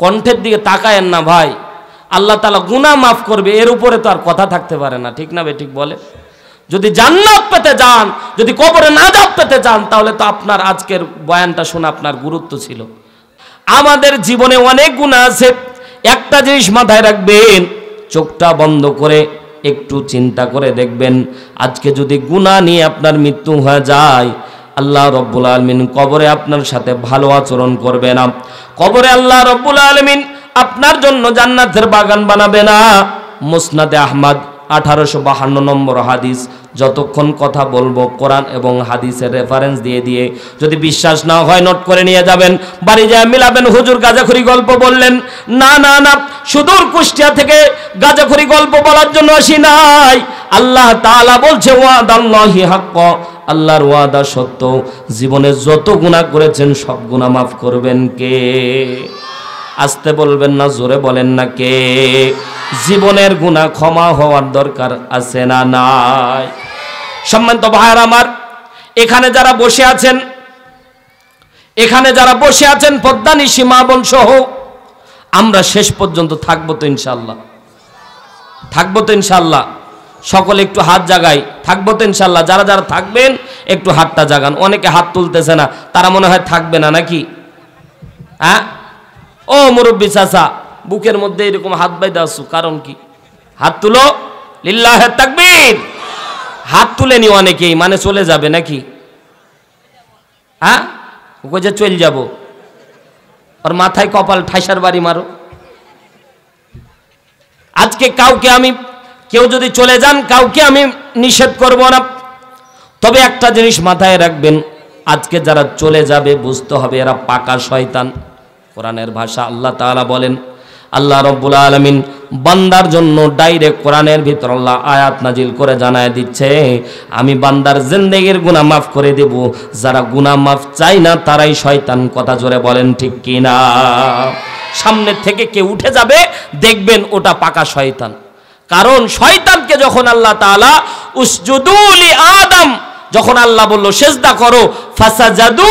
কণ্ঠের দিকে তাকায়েন না ভাই, আল্লাহ তাআলা গুনাহ মাফ করবে, এর উপরে তো আর কথা থাকতে পারে না, ঠিক না বেঠিক বলে? যদি জান্নাত পেতে যান, যদি কবরে নাজাত পেতে যান, তাহলে তো আপনার আজকের বয়ানটা শোনা আপনার গুরুত্ব ছিল। আমাদের জীবনে অনেক গুনাহ আছে, একটা জিনিস মাথায় রাখবেন, চোখটা বন্ধ করে একটু চিন্তা করে দেখবেন, আজকে যদি গুনাহ নিয়ে আপনার মৃত্যু হয়ে যায়, আল্লাহ রব্বুল আলামিন কবরে আপনার সাথে ভালো আচরণ করবে না। কবরে আল্লাহ রব্বুল আলামিন আপনার জন্য জান্নাতের বাগান বানাবে না। মুসনাদে আহমদ 1852 নম্বর হাদিস। যতক্ষণ কথা বলবো কোরআন এবং হাদিসের রেফারেন্স দিয়ে দিয়ে, যদি বিশ্বাস না হয় নোট করে নিয়ে যাবেন, বাড়ি যায় মিলাবেন। হুজুর গাঁজাখুরি গল্প বললেন, না না না, সুদূর কুষ্টিয়া থেকে গাঁজাখুরি গল্প বলার জন্য আসি নাই। আল্লাহ তাআলা বলছে ওয়াদাল্লাহি হাক্ক, আল্লাহর ওয়াদা সত্য, জীবনে যত গুনাহ করেছেন সব গুনাহ মাফ করবেন কে? আসতে বলবেন না, জোরে বলেন না কে? জীবনের গুনাহ ক্ষমা হওয়ার দরকার আছে না নাই? সম্মানিত ভাইরা আমার, এখানে যারা বসে আছেন, পদ্মানিশি মা বোন সহ, আমরা শেষ পর্যন্ত থাকবো তো ইনশাআল্লাহ? থাকবো তো ইনশাআল্লাহ? সকলে একটু হাত জাগাই, থাকবো তো ইনশাআল্লাহ? যারা যারা থাকবেন একটু হাতটা জাগান। অনেকে হাত তুলতেছে না, তারা মনে হয় থাকবে না নাকি? হ্যাঁ, ও মুরব্বী চাচা, বুকের মধ্যে এরকম হাত বাইদা আসু, কারণ কি? হাত তুলো, লিল্লাহে তাকবীর। হাত তুলেনি অনেকেই, মানে চলে যাবে নাকি? হ্যাঁ, ওকে যে চলে যাব, ওর মাথায় কপাল ঠাইসার বাড়ি মারো। আজকে কাউকে আমি, কেউ যদি চলে যান, কাউকে আমি নিষেধ করব না, তবে একটা জিনিস মাথায় রাখবেন, আজকে যারা চলে যাবে বুঝতে হবে এরা পাকা শয়তান। কোরআনের ভাষা আল্লাহ তাআলা বলেন, আল্লাহ রাব্বুল আলামিন বান্দার জন্য ডাইরেক্ট কোরআনের ভিতর আল্লাহ আয়াত নাজিল করে জানায় দিচ্ছে, আমি বান্দার জিন্দেগির গুনাহ মাফ করে দেব, যারা গুনাহ মাফ চায় না তারাই শয়তান। কথা জোরে বলেন ঠিক কিনা? সামনে থেকে কেউ উঠে যাবে, দেখবেন ওটা পাকা শয়তান। কারণ শয়তানকে যখন আল্লাহ তাআলা উসজুদু লি আদম, যখন আল্লাহ বলল সেজদা করো, ফাসাজাদু,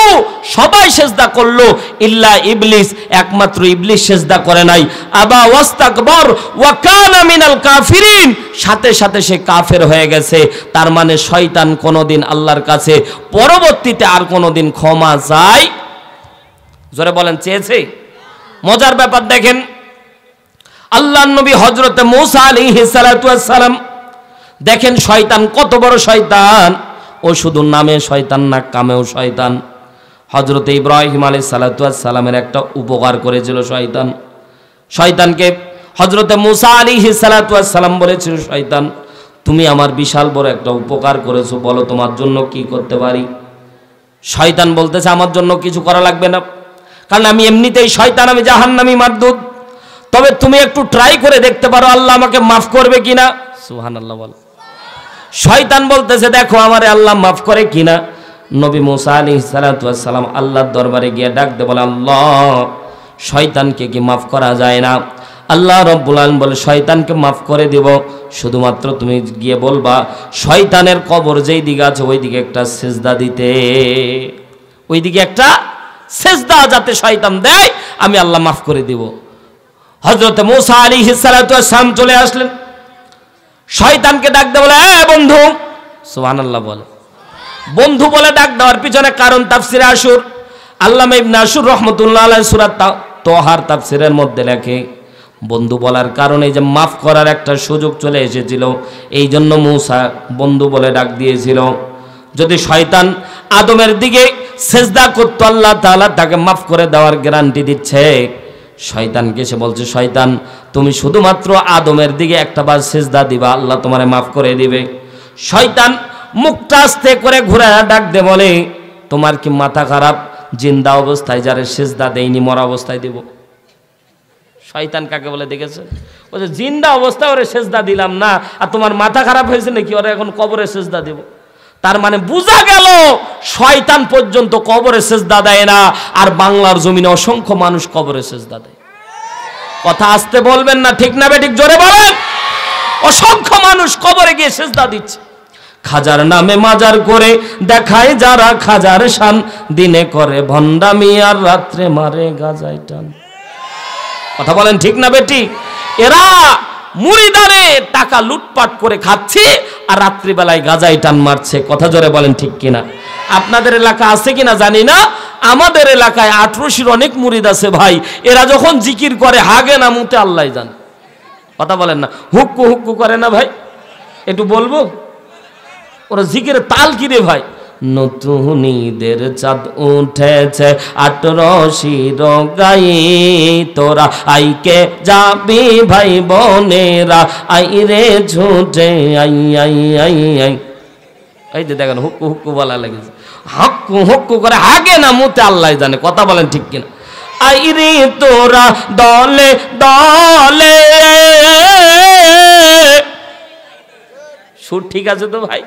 সবাই সেজদা করলো, ইল্লা ইবলিস, একমাত্র ইবলিস সেজদা করে নাই। আবা ওয়াস্তাকবার ওয়া কানা মিনাল কাফিরিন, সাথে সাথে সে কাফের হয়ে গেছে। তার মানে শয়তান কোনোদিন আল্লাহর কাছে পরবর্তীতে আর কোনোদিন ক্ষমা চায়, জোরে বলেন, চেয়েছে? মজার ব্যাপার দেখেন, আল্লাহর নবী হযরতে মূসা আলাইহিস সালাতু ওয়াস সালাম, দেখেন শয়তান কত বড় শয়তান। ও শুধু নামে শয়তান না, কামেও শয়তান। হযরতে ইব্রাহিম আলাইহিস সালাতু ওয়াস সালামের একটা উপকার করেছিল শয়তান। শয়তানকে হযরতে মূসা আলাইহিস সালাতু ওয়াস সালাম বলেছিল, শয়তান তুমি আমার বিশাল বড় একটা উপকার করেছো, বলো তোমার জন্য কি করতে পারি? শয়তান বলতেছে, আমার জন্য কিছু করা লাগবে না, কারণ আমি এমনিতেই শয়তান, আমি জাহান্নামী মারদুদ। তবে তুমি একটু ট্রাই করে দেখতে পারো আল্লাহ আমাকে মাফ করবে কিনা। সুবহানাল্লাহ বল। শয়তান বলতেছে, দেখো আমারে আল্লাহ মাফ করে কিনা। নবী মূসা আলাইহিস সালাতু ওয়াস সালাম আল্লাহর দরবারে গিয়ে ডাক দিয়ে বলে, আল্লাহ শয়তানকে কি মাফ করা যায় না? আল্লাহ রাব্বুল আলামিন বলে, শয়তানকে মাফ করে দিব, শুধুমাত্র তুমি গিয়ে বলবা শয়তানের কবর যেই দিকে আছে ওই দিকে একটা সিজদা দিতে, ওই দিকে একটা সিজদা যাতে শয়তান দেয়, আমি আল্লাহ মাফ করে দিব। হযরত মূসা আলাইহিস সালাতু ওয়াস সালাম চলে আসলেন, শয়তানকে ডাক দিয়ে বলে, এ বন্ধু। সুবহানাল্লাহ বলে। বন্ধু বলে ডাক দেওয়ার পিছনে কারণ তাফসিরে আশুর, আল্লামা ইবনে আশুর রাহমাতুল্লাহ আলাইহি সূরা তাহার তাফসিরের মধ্যে লেখে, বন্ধু বলার কারণে যে মাফ করার একটা সুযোগ চলে এসেছিল, এই জন্য মূসা বন্ধু বলে ডাক দিয়েছিল। যদি শয়তান আদমের দিকে সেজদা করত, আল্লাহ তাআলা তাকে মাফ করে দেওয়ার গ্যারান্টি দিচ্ছে। শয়তানকে সে বলছে, শয়তান তুমি শুধুমাত্র আদমের দিকে একটা বার সেজদা দিবা, আল্লাহ তোমারে মাফ করে দিবে। শয়তান মুখটা আস্তে করে ঘুরে ডাক দে বলে, তোমার কি মাথা খারাপ? জিন্দা অবস্থায় যারে সেজদা দেয়নি মরা অবস্থায় দিব? শয়তান কাকে বলে দেখেছে? বলছে জিন্দা অবস্থায় ওরে সেজদা দিলাম না, আর তোমার মাথা খারাপ হয়েছে নাকি ওরে এখন কবরে সেজদা দেব? তার মানে বোঝা গেল শয়তান পর্যন্ত কবরে সেজদা দেয় না, আর বাংলার জমিনে অসংখ্য মানুষ কবরে সেজদা দেয়। কথা আসতে বলবেন না, ঠিক না বেঠিক? জোরে বলেন। অসংখ্য মানুষ কবরে গিয়ে সেজদা দিচ্ছে। খাজার নামে মাজার করে দেখায় যারা খাজার শান, দিনে করে ভণ্ডামি আর রাত্রে মারে গাজায় টান। কথা বলেন ঠিক না বেটি? এরা মুরিদারে টাকা লুটপাট করে খাচ্ছে আর রাত্রিবেলায় গাজায় টান মারছে। কথা জোরে বলেন ঠিক কিনা? আপনাদের এলাকা আছে কিনা জানি না, আমাদের এলাকায় 1800 অনেক মুরিদ আছে ভাই। এরা যখন জিকির করে হাগে না মুতে আল্লাহ জানে। কথা বলেন না, হুক্কু হুক্কু করে না ভাই? একটু বলবো ওরা জিকিরের তাল কি রে ভাই? নতুন ঈদের চাঁদ উঠেছে 18 গায়ে, তোরা আইকে যাবি ভাই বোনেরা, আই রে ঝুটে আই আই আই আই। এই যে দেখেন হুক্কু হুক্কু বলা লেগেছে, হাক্কু হুক্কু করে হাগে না মুতে আল্লাহ জানে। কথা বলেন ঠিক কিনা? আই রে তোরা দলে দলে, সুর ঠিক আছে তো ভাই?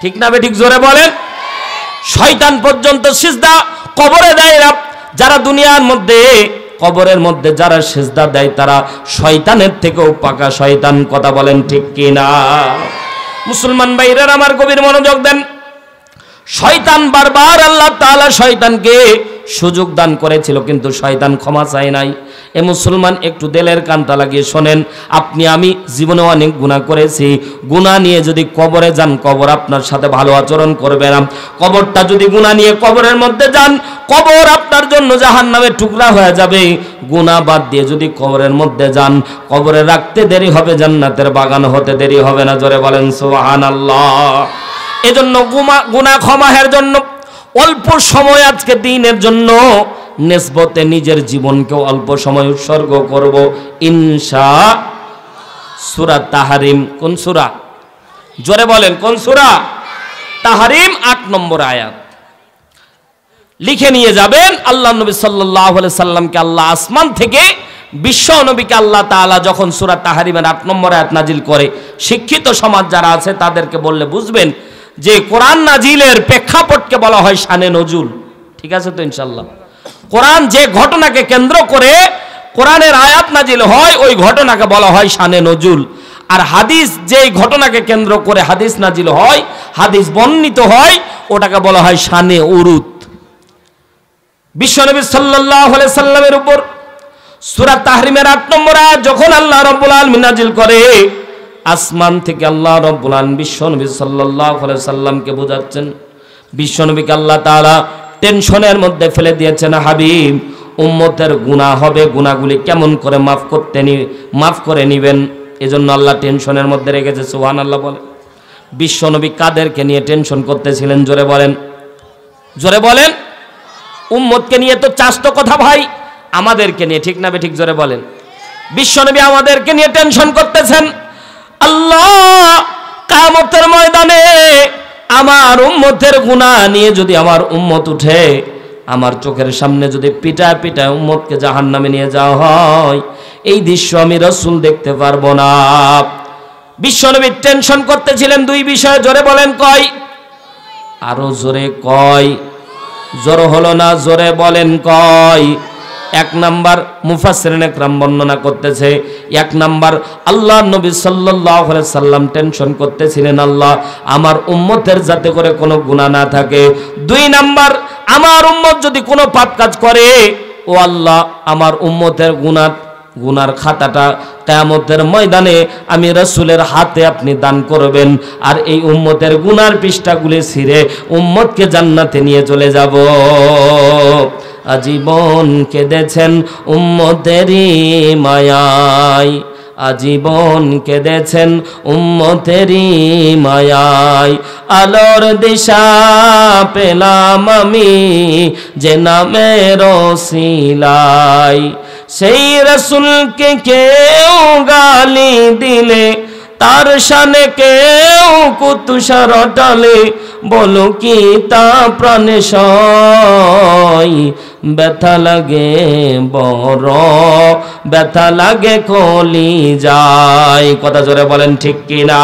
ঠিক না বে ঠিক? জোরে বলেন। শয়তান পর্যন্ত সিজদা কবরে দেয় না। যারা দুনিয়ার মধ্যে কবরের মধ্যে যারা সিজদা দেয় তারা শয়তানের থেকেও পাকা শয়তান। কথা বলেন ঠিক কিনা? মুসলমান ভাইরা আমার গভীর মনোযোগ দেন। শয়তান বারবার আল্লাহ তাআলা শয়তানকে সুযোগ দান করেছিল, কিন্তু শয়তান ক্ষমা চায় নাই। এ মুসলমান একটু দিলের কানটা লাগিয়ে শোনেন। আপনি আমি জীবনে অনেক গুনাহ করেছি। গুনাহ নিয়ে যদি কবরে যান, কবর আপনার সাথে ভালো আচরণ করবে না। কবরটা যদি গুনাহ নিয়ে কবরের মধ্যে যান, কবর আপনার জন্য জাহান্নামের টুকরা হয়ে যাবে। গুনাহ বাদ দিয়ে যদি কবরের মধ্যে যান, কবরে রাখতে দেরি হবে, জান্নাতের বাগান হতে দেরি হবে না। জোরে বলেন সুবহানাল্লাহ। এজন্য গুনাহ ক্ষমার জন্য অল্প সময় আজকে দিনের জন্য নিসবতে নিজের জীবনকে অল্প সময় উৎসর্গ করব ইনশাআল্লাহ। সূরা তাহরিম। কোন সূরা? জোরে বলেন কোন সূরা? তাহরিম 8 নম্বর আয়াত। লিখে নিয়ে যাবেন। আল্লাহ নবী সাল্লাল্লাহু আলাইহি সাল্লামকে আল্লাহ আসমান থেকে বিশ্ব নবীকে আল্লাহ তাআলা যখন সূরা তাহরিমের 8 নম্বর আয়াত নাজিল করে, শিক্ষিত সমাজ যারা আছে তাদেরকে বললে বুঝবেন যে কোরআন নাজিলের প্রেক্ষাপটকে বলা হয় শানে নজুল। ঠিক আছে তো ইনশাআল্লাহ? কোরআন যে ঘটনাকে কেন্দ্র করে কোরআনের আয়াত নাজিল হয়, ওই ঘটনাকে বলা হয় শানে নজুল। আর হাদিস যে ঘটনাকে কেন্দ্র করে হাদিস নাজিল হয়, হাদিস বর্ণিত হয়, ওটাকে বলা হয় শানে উরুদ। বিশ্বনবী সাল্লাল্লাহু আলাইহি সাল্লামের উপর সূরা তাহরিমের 8 নম্বর আয়াত যখন আল্লাহ রাব্বুল আলামিন নাজিল করে, আসমান থেকে আল্লাহ রাব্বুল আলামিন বিশ্বনবী সাল্লাল্লাহু আলাইহি সাল্লামকে বোঝাচ্ছেন। বিশ্বনবীকে আল্লাহ তাআলা টেনশনের মধ্যে ফেলে দিয়েছেন, হাবিব উম্মতের গুনাহ হবে, গুনাহগুলি কেমন করে মাফ করে নেবেন, এজন্য আল্লাহ টেনশনের মধ্যে রেখেছে। সুবহানাল্লাহ বলে। বিশ্বনবী কাদেরকে নিয়ে টেনশন করতেছিলেন? জোরে বলেন, জোরে বলেন। উম্মতকে নিয়ে তো চাষ্ট কথা ভাই, আমাদেরকে নিয়ে। ঠিক না বে ঠিক? জোরে বলেন। বিশ্বনবী আমাদেরকে নিয়ে টেনশন করতেছেন। আল্লাহ কিয়ামতের ময়দানে আমার উম্মতের গুনাহ নিয়ে যদি আমার উম্মত উঠে, আমার চোখের সামনে যদি পিটায় পিটায় উম্মতকে জাহান্নামে নিয়ে যাওয়া হয়, এই দৃশ্য আমি রাসূল দেখতে পারবো না। বিশ্বনবী টেনশন করতেছিলেন 2 বিষয়ে। জোরে বলেন কয়? আরো জোরে কয়? জোর হলো না, জোরে বলেন কয়? 1 নাম্বার মুফাসসিরিন একরাম বর্ণনা করতেছে, 1 নাম্বার আল্লাহ নবী সাল্লাল্লাহু আলাইহি সাল্লাম টেনশন করতেছিলেন আল্লাহ আমার উম্মতের যাতে করে কোনো গুনাহ না থাকে। 2 নাম্বার আমার উম্মত যদি কোনো পাপ কাজ করে, ও আল্লাহ আমার উম্মতের গুনার খাতাটা কিয়ামতের ময়দানে আমি রাসূলের হাতে আপনি দান করবেন, আর এই উম্মতের গুনার পৃষ্ঠাগুলি ছিঁড়ে উম্মতকে জান্নাতে নিয়ে চলে যাব। আজীবন কেঁদেছেন উম্মতেরই মায়ায়, আজীবন কেঁদেছেন উম্মতেরই মায়ায়, আলোর দিশা পেলাম আমি যে নামের ওসিলায়, সেই রাসূলকে কেউ গালি দিলে তার শানে কেউ কুতুষার টালে, বলো কি তা প্রাণে সয়, ব্যথা লাগে বড় ব্যথা লাগে কলিজায়। কথা জোরে বলেন ঠিক কিনা?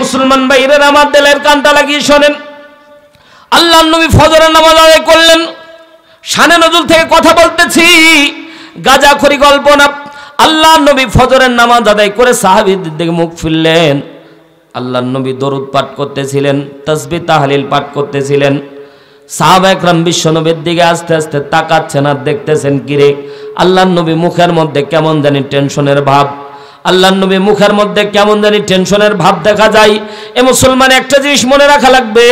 মুসলমান ভাইরা আমার দিলের কানটা লাগিয়ে শোনেন। আল্লাহর নবী ফজরের নামাজ আদায় করলেন। শানে নজুল থেকে কথা বলতেছি, গাঁজাখড়ি গল্প না। আল্লাহর নবী ফজরের নামাজ আদায় করে সাহাবীদের দিকে মুখ ফিরলেন। আল্লাহর নবী দরুদ পাঠ করতেছিলেন, তাসবিহ তাহলিল পাঠ করতেছিলেন। সাহাবা একরাম বিশ্বনবীর দিকে আস্তে আস্তে তাকাচ্ছেন আর দেখতেছেন কিরে আল্লাহর নবী মুখের মধ্যে কেমন জানি টেনশনের ভাব, আল্লাহর নবী মুখের মধ্যে কেমন জানি টেনশনের ভাব দেখা যায়। এ মুসলমান একটা জিনিস মনে রাখা লাগবে,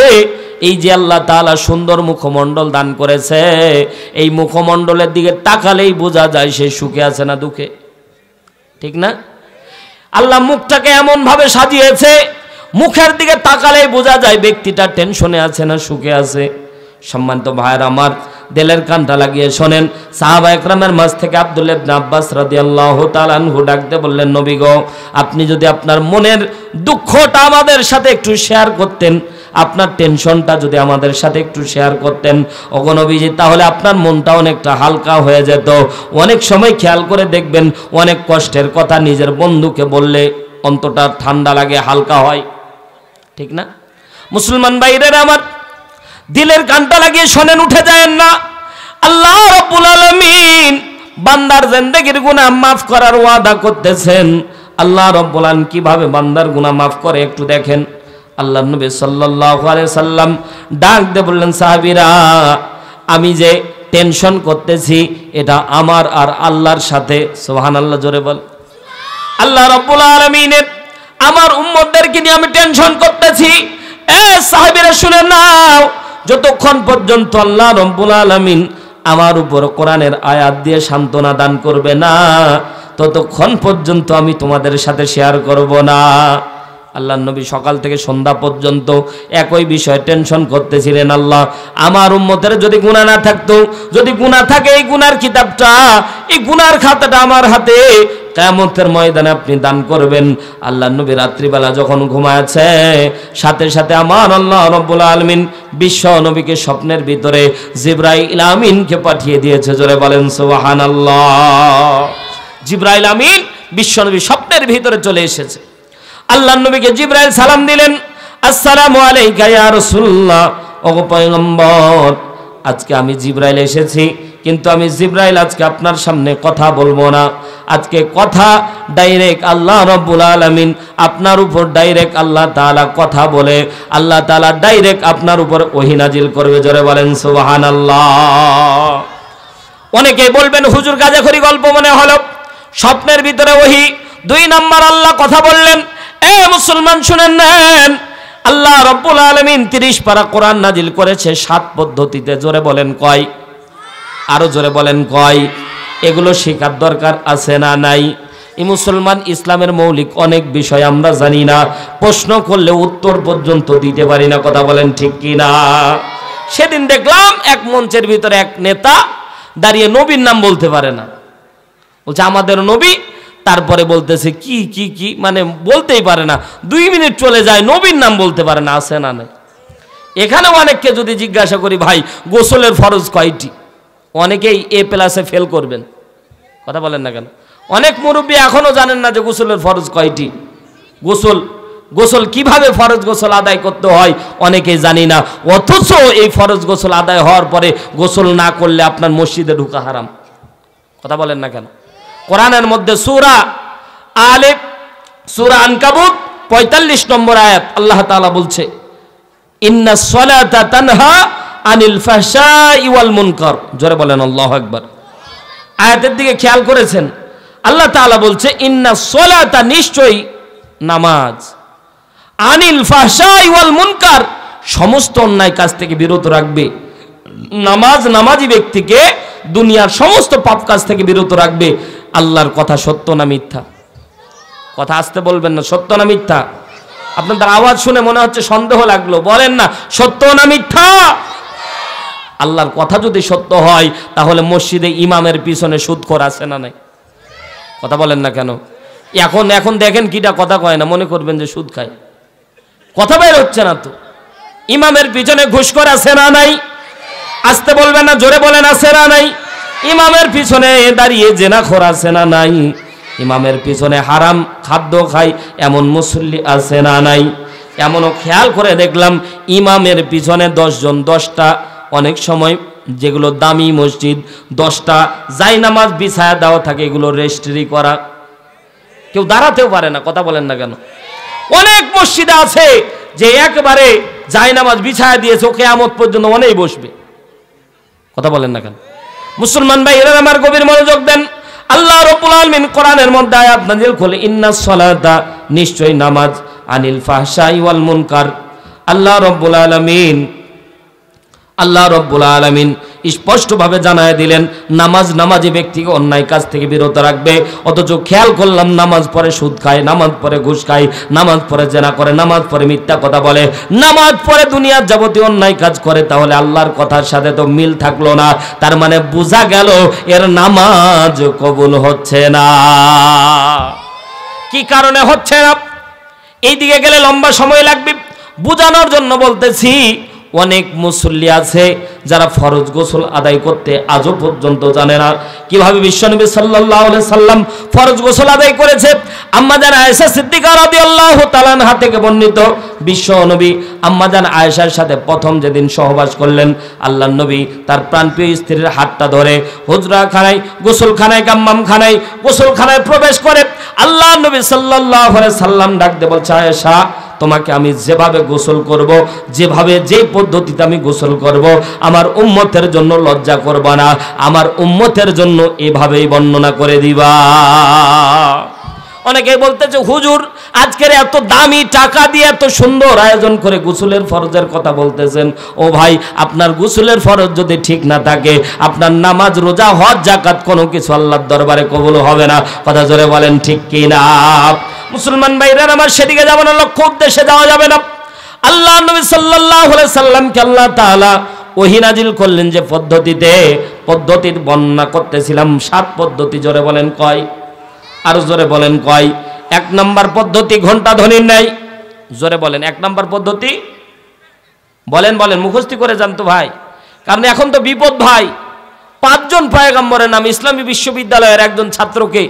এই যে আল্লাহ তাআলা সুন্দর মুখমণ্ডল দান করেছে, এই মুখমণ্ডলের দিকে তাকালেই বোঝা যায় সে সুখে আছে না দুঃখে, ঠিক না? আল্লাহ মুখটাকে এমন ভাবে সাজিয়েছে, মুখের দিকে তাকালেই বোঝা যায় ব্যক্তিটা টেনশনে আছে না সুখে আছে। সম্মানিত ভাইরা আমার, দিলের কানটা লাগিয়ে শোনেন, সাহাবা একরামের মাঝ থেকে আব্দুল্লাহ ইবনে আব্বাস রাদিয়াল্লাহু তাআলা আনহু ডাকতে বললেন, নবী গো, আপনি যদি আপনার মনের দুঃখটা আমাদের সাথে একটু শেয়ার করতেন, আপনার টেনশনটা যদি আমাদের সাথে একটু শেয়ার করতেন ওগো নবীজি, তাহলে আপনার মনটা অনেকটা হালকা হয়ে যেত। অনেক সময় খেয়াল করে দেখবেন, অনেক কষ্টের কথা নিজের বন্ধুকে বললে অন্তরটা ঠান্ডা লাগে, হালকা হয়, ঠিক না? মুসলমান ভাইরা আমার, দিলের কানটা লাগিয়ে শোনেন, উঠে যায়েন না। আল্লাহ রাব্বুল আলামিন বান্দার জিন্দেগির গুনাহ মাফ করার ওয়াদা করতেছেন। আল্লাহ রাব্বুল আলামিন কিভাবে বান্দার গুনাহ মাফ করে একটু দেখেন। আল্লাহর নবী সাল্লাল্লাহু আলাইহি সাল্লাম ডাক দিয়ে বললেন, সাহাবীরা, আমি যে টেনশন করতেছি এটা আমার আর আল্লাহর সাথে। সুবহানাল্লাহ, জোরে বল। আল্লাহ রাব্বুল আলামিনের আমার উম্মতদেরকে নিয়ে আমি টেনশন করতেছি। এ সাহাবীরা শুনে নাও, যতক্ষণ পর্যন্ত আল্লাহ রাব্বুল আলামিন আমার উপর কোরআনের আয়াত দিয়ে সান্ত্বনা দান করবে না, ততক্ষণ পর্যন্ত আমি তোমাদের সাথে শেয়ার করব না। আল্লাহর নবী সকাল থেকে সন্ধ্যা পর্যন্ত একই বিষয়ে টেনশন করতেছিলেন, আল্লাহ আমার উম্মতের যদি গুনাহ না থাকতো, যদি গুনাহ থাকে এই গুনার কিতাবটা, এই গুনার খাতাটা আমার হাতে কিয়ামতের ময়দানে আপনি দান করবেন। আল্লাহর নবী রাত্রিবেলা যখন ঘুমাচ্ছে, সাথে সাথে আমার আল্লাহ রাব্বুল আলামিন বিশ্ব নবীকে স্বপ্নের ভিতরে জিবরাইল আমিনকে পাঠিয়ে দিয়েছে। জোরে বলেন সুবহানাল্লাহ। জিবরাইল আমিন বিশ্ব নবী স্বপ্নের ভিতরে চলে এসেছে। আল্লাহর নবীকে জিবরাইল সালাম দিলেন, আসসালামু আলাইকা ইয়া রাসূলুল্লাহ, ওগো পয়গম্বর, আজকে আমি জিবরাইল এসেছি, কিন্তু আমি জিবরাইল আজকে আপনার সামনে কথা বলবো না। আজকে কথা ডাইরেক্ট আল্লাহ রাব্বুল আলামিন আপনার উপর ডাইরেক্ট আল্লাহ তাআলা কথা বলে, আল্লাহ তাআলা ডাইরেক্ট আপনার উপর ওহী নাজিল করবে। জোরে বলেন সুবহানাল্লাহ। অনেকেই বলবেন, হুজুর গাজাখড়ি গল্প মনে হলো, স্বপ্নের ভিতরে ওহী। 2 নাম্বার আল্লাহ কথা বললেন। এ মুসলমান শুনেন নেন, আল্লাহ রাব্বুল আলামিন 30 পারা কোরআন নাজিল করেছে 7 পদ্ধতিতে। জোরে বলেন কয়? আরো জোরে বলেন কয়? এগুলো শেখার দরকার আছে না নাই? এই মুসলমান, ইসলামের মৌলিক অনেক বিষয় আমরা জানি না, প্রশ্ন করলে উত্তর পর্যন্ত দিতে পারি না। কথা বলেন ঠিক কি না? সেদিন দেখলাম এক মঞ্চের ভিতরে এক নেতা দাঁড়িয়ে নবীর নাম বলতে পারে না, বলছে আমাদের নবী, তারপরে বলতেছে কি কি কি, মানে বলতেই পারে না। 2 মিনিট চলে যায়, নবীর নাম বলতে পারে না। আছে না নাই? এখানে অনেককে যদি জিজ্ঞাসা করি, ভাই গোসলের ফরজ কয়টি, অনেকেই A+ ফেল করবেন। কথা বলেন না কেন? অনেক মুরব্বী এখনো জানেন না যে গোসলের ফরজ কয়টি। গোসল কিভাবে ফরজ গোসল আদায় করতে হয় অনেকেই জানি না, অথচ এই ফরজ গোসল আদায় হওয়ার পরে গোসল না করলে আপনার মসজিদে ঢোকা হারাম। কথা বলেন না কেন? কোরআনের মধ্যে সূরা আনকাবুত 45 নম্বর আয়াত আল্লাহ তাআলা বলছে, ইন্নাস সালাতা তানহা আনিল ফাহশাই ওয়াল মুনকার। জোরে বলেন আল্লাহু আকবার। আয়াতের দিকে খেয়াল করেছেন? আল্লাহ তাআলা বলছে, ইন্নাস সালাতা, নিশ্চয়ই নামাজ, আনিল ফাহশাই ওয়াল মুনকার, সমস্ত অন্যায় কাজ থেকে বিরত রাখবে। নামাজ নামাজি ব্যক্তিকে দুনিয়ার সমস্ত পাপ কাজ থেকে বিরত রাখবে। আল্লাহর কথা সত্য না মিথ্যা? কথা আসতে বলবেন না, সত্য না মিথ্যা? আপনাদের আওয়াজ শুনে মনে হচ্ছে সন্দেহ লাগলো, বলেন না সত্য না মিথ্যা? আল্লাহর কথা যদি সত্য হয়, তাহলে মসজিদে ইমামের পিছনে সুদখোর আছে না নাই? কথা বলেন না কেন? এখন দেখেন কিটা কথা কয় না, মনে করবেন যে সুদ খায়। কথা বের হচ্ছে না তো। ইমামের পিছনে ঘুষখোর আছে না নাই? আসতে বলবেন না, জোরে বলেন আছে না নাই? ইমামের পিছনে দাঁড়িয়ে জেনাখোর আছে না নাই? ইমামের পিছনে হারাম খাদ্য খায় এমন মুসল্লি আছে না নাই? এমনও খেয়াল করে দেখলাম, ইমামের পিছনে 10 জন, 10টা, অনেক সময় যেগুলো দামি মসজিদ 10টা জায়নামাজ বিছায়া দেওয়া থাকে, এগুলো রেজিস্ট্রি করা, কেউ দাঁড়াতেও পারে না। কথা বলেন না কেন? অনেক মসজিদে আছে যে একবারে জায়নামাজ বিছায়া দিয়েছে, ও কিয়ামত পর্যন্ত অনেই বসবে। কথা বলেন না কেন? মুসলমান ভাই এরা আমার গভীর মনোযোগ দেন। আল্লাহ রাব্বুল আলামিন কোরআনের মধ্যে আয়াত নাযিল করলেন, ইন্নাস সালাতা, নিশ্চয় নামাজ, আনিল ফাহশাই ওয়াল মুনকার। আল্লাহ রাব্বুল আলামিন স্পষ্টভাবে জানায় দিলেন নামাজ নামাজি ব্যক্তিকে অন্যায় কাজ থেকে বিরত রাখবে। অথচ খেয়াল করলাম নামাজ পড়ে সুদ খায়, নামাজ পড়ে ঘুষ খায়, নামাজ পড়ে জেনা করে, নামাজ পড়ে মিথ্যা কথা বলে, নামাজ পড়ে দুনিয়ার যাবতীয় অন্যায় কাজ করে। তাহলে আল্লাহর কথার সাথে তো মিল থাকলো না। তার মানে বোঝা গেল এর নামাজ কবুল হচ্ছে না। কি কারণে হচ্ছে না এই দিকে গেলে লম্বা সময় লাগবে, বোঝানোর জন্য বলতেছি। অনেক মুসল্লি আছে যারা ফরজ গোসল আদায় করতে আজও পর্যন্ত জানে না কিভাবে বিশ্বনবী সাল্লাল্লাহু আলাইহি সাল্লাম ফরজ গোসল আদায় করেছে। আম্মাজান আয়েশা সিদ্দিকা রাদিয়াল্লাহু তাআলা আনহা থেকে বর্ণিত, বিশ্বনবী আম্মাজান আয়েশার সাথে প্রথম যেদিন সহবাস করলেন, আল্লাহর নবী তার প্রাণপ্রিয় স্ত্রীর হাতটা ধরে হুজরাখানায়, গোসলখানায়, গাম্মামখানায়, গোসলখানায় প্রবেশ করে আল্লাহর নবী সাল্লাল্লাহু আলাইহি সাল্লাম ডাক দিয়ে বলছে, আয়েশা তোমাকে আমি যেভাবে গোসল করব, যেভাবে যে পদ্ধতিতে আমি গোসল করব, আমার উম্মতের জন্য লজ্জা করবা না, আমার উম্মতের জন্য এভাবেই বর্ণনা করে দিবা। অনেকে বলতেছে হুজুর আজকের এত দামি টাকা দিয়ে এত সুন্দর আয়োজন করে গোসলের ফরজের কথা বলতেছেন। ও ভাই, আপনার গোসলের ফরজ যদি ঠিক না থাকে, আপনার নামাজ, রোজা, হজ, যাকাত কোনো কিছু আল্লাহর দরবারে কবুল হবে না। কথা জোরে বলেন ঠিক কি না? মুসলমান ভাইরা আমার, সেদিকে যাব না, লক্ষ্য উদ্দেশ্যে যাওয়া যাবে না। আল্লাহ নবী সাল্লাল্লাহু আলাইহি সাল্লামকে আল্লাহ তাআলা ওহী নাজিল করলেন যে পদ্ধতির বর্ণনা করতেছিলাম। 7 পদ্ধতি। জোরে বলেন কয়? আর জোরে বলেন কয়? 1 নম্বর পদ্ধতি ঘন্টা ধ্বনির নাই। জোরে বলেন 1 নম্বর পদ্ধতি। বলেন মুখস্থি করে জানতো ভাই, কারণ এখন তো বিপদ ভাই। 5 জন পয়গম্বরের নাম, ইসলামী বিশ্ববিদ্যালয়ের একজন ছাত্রকে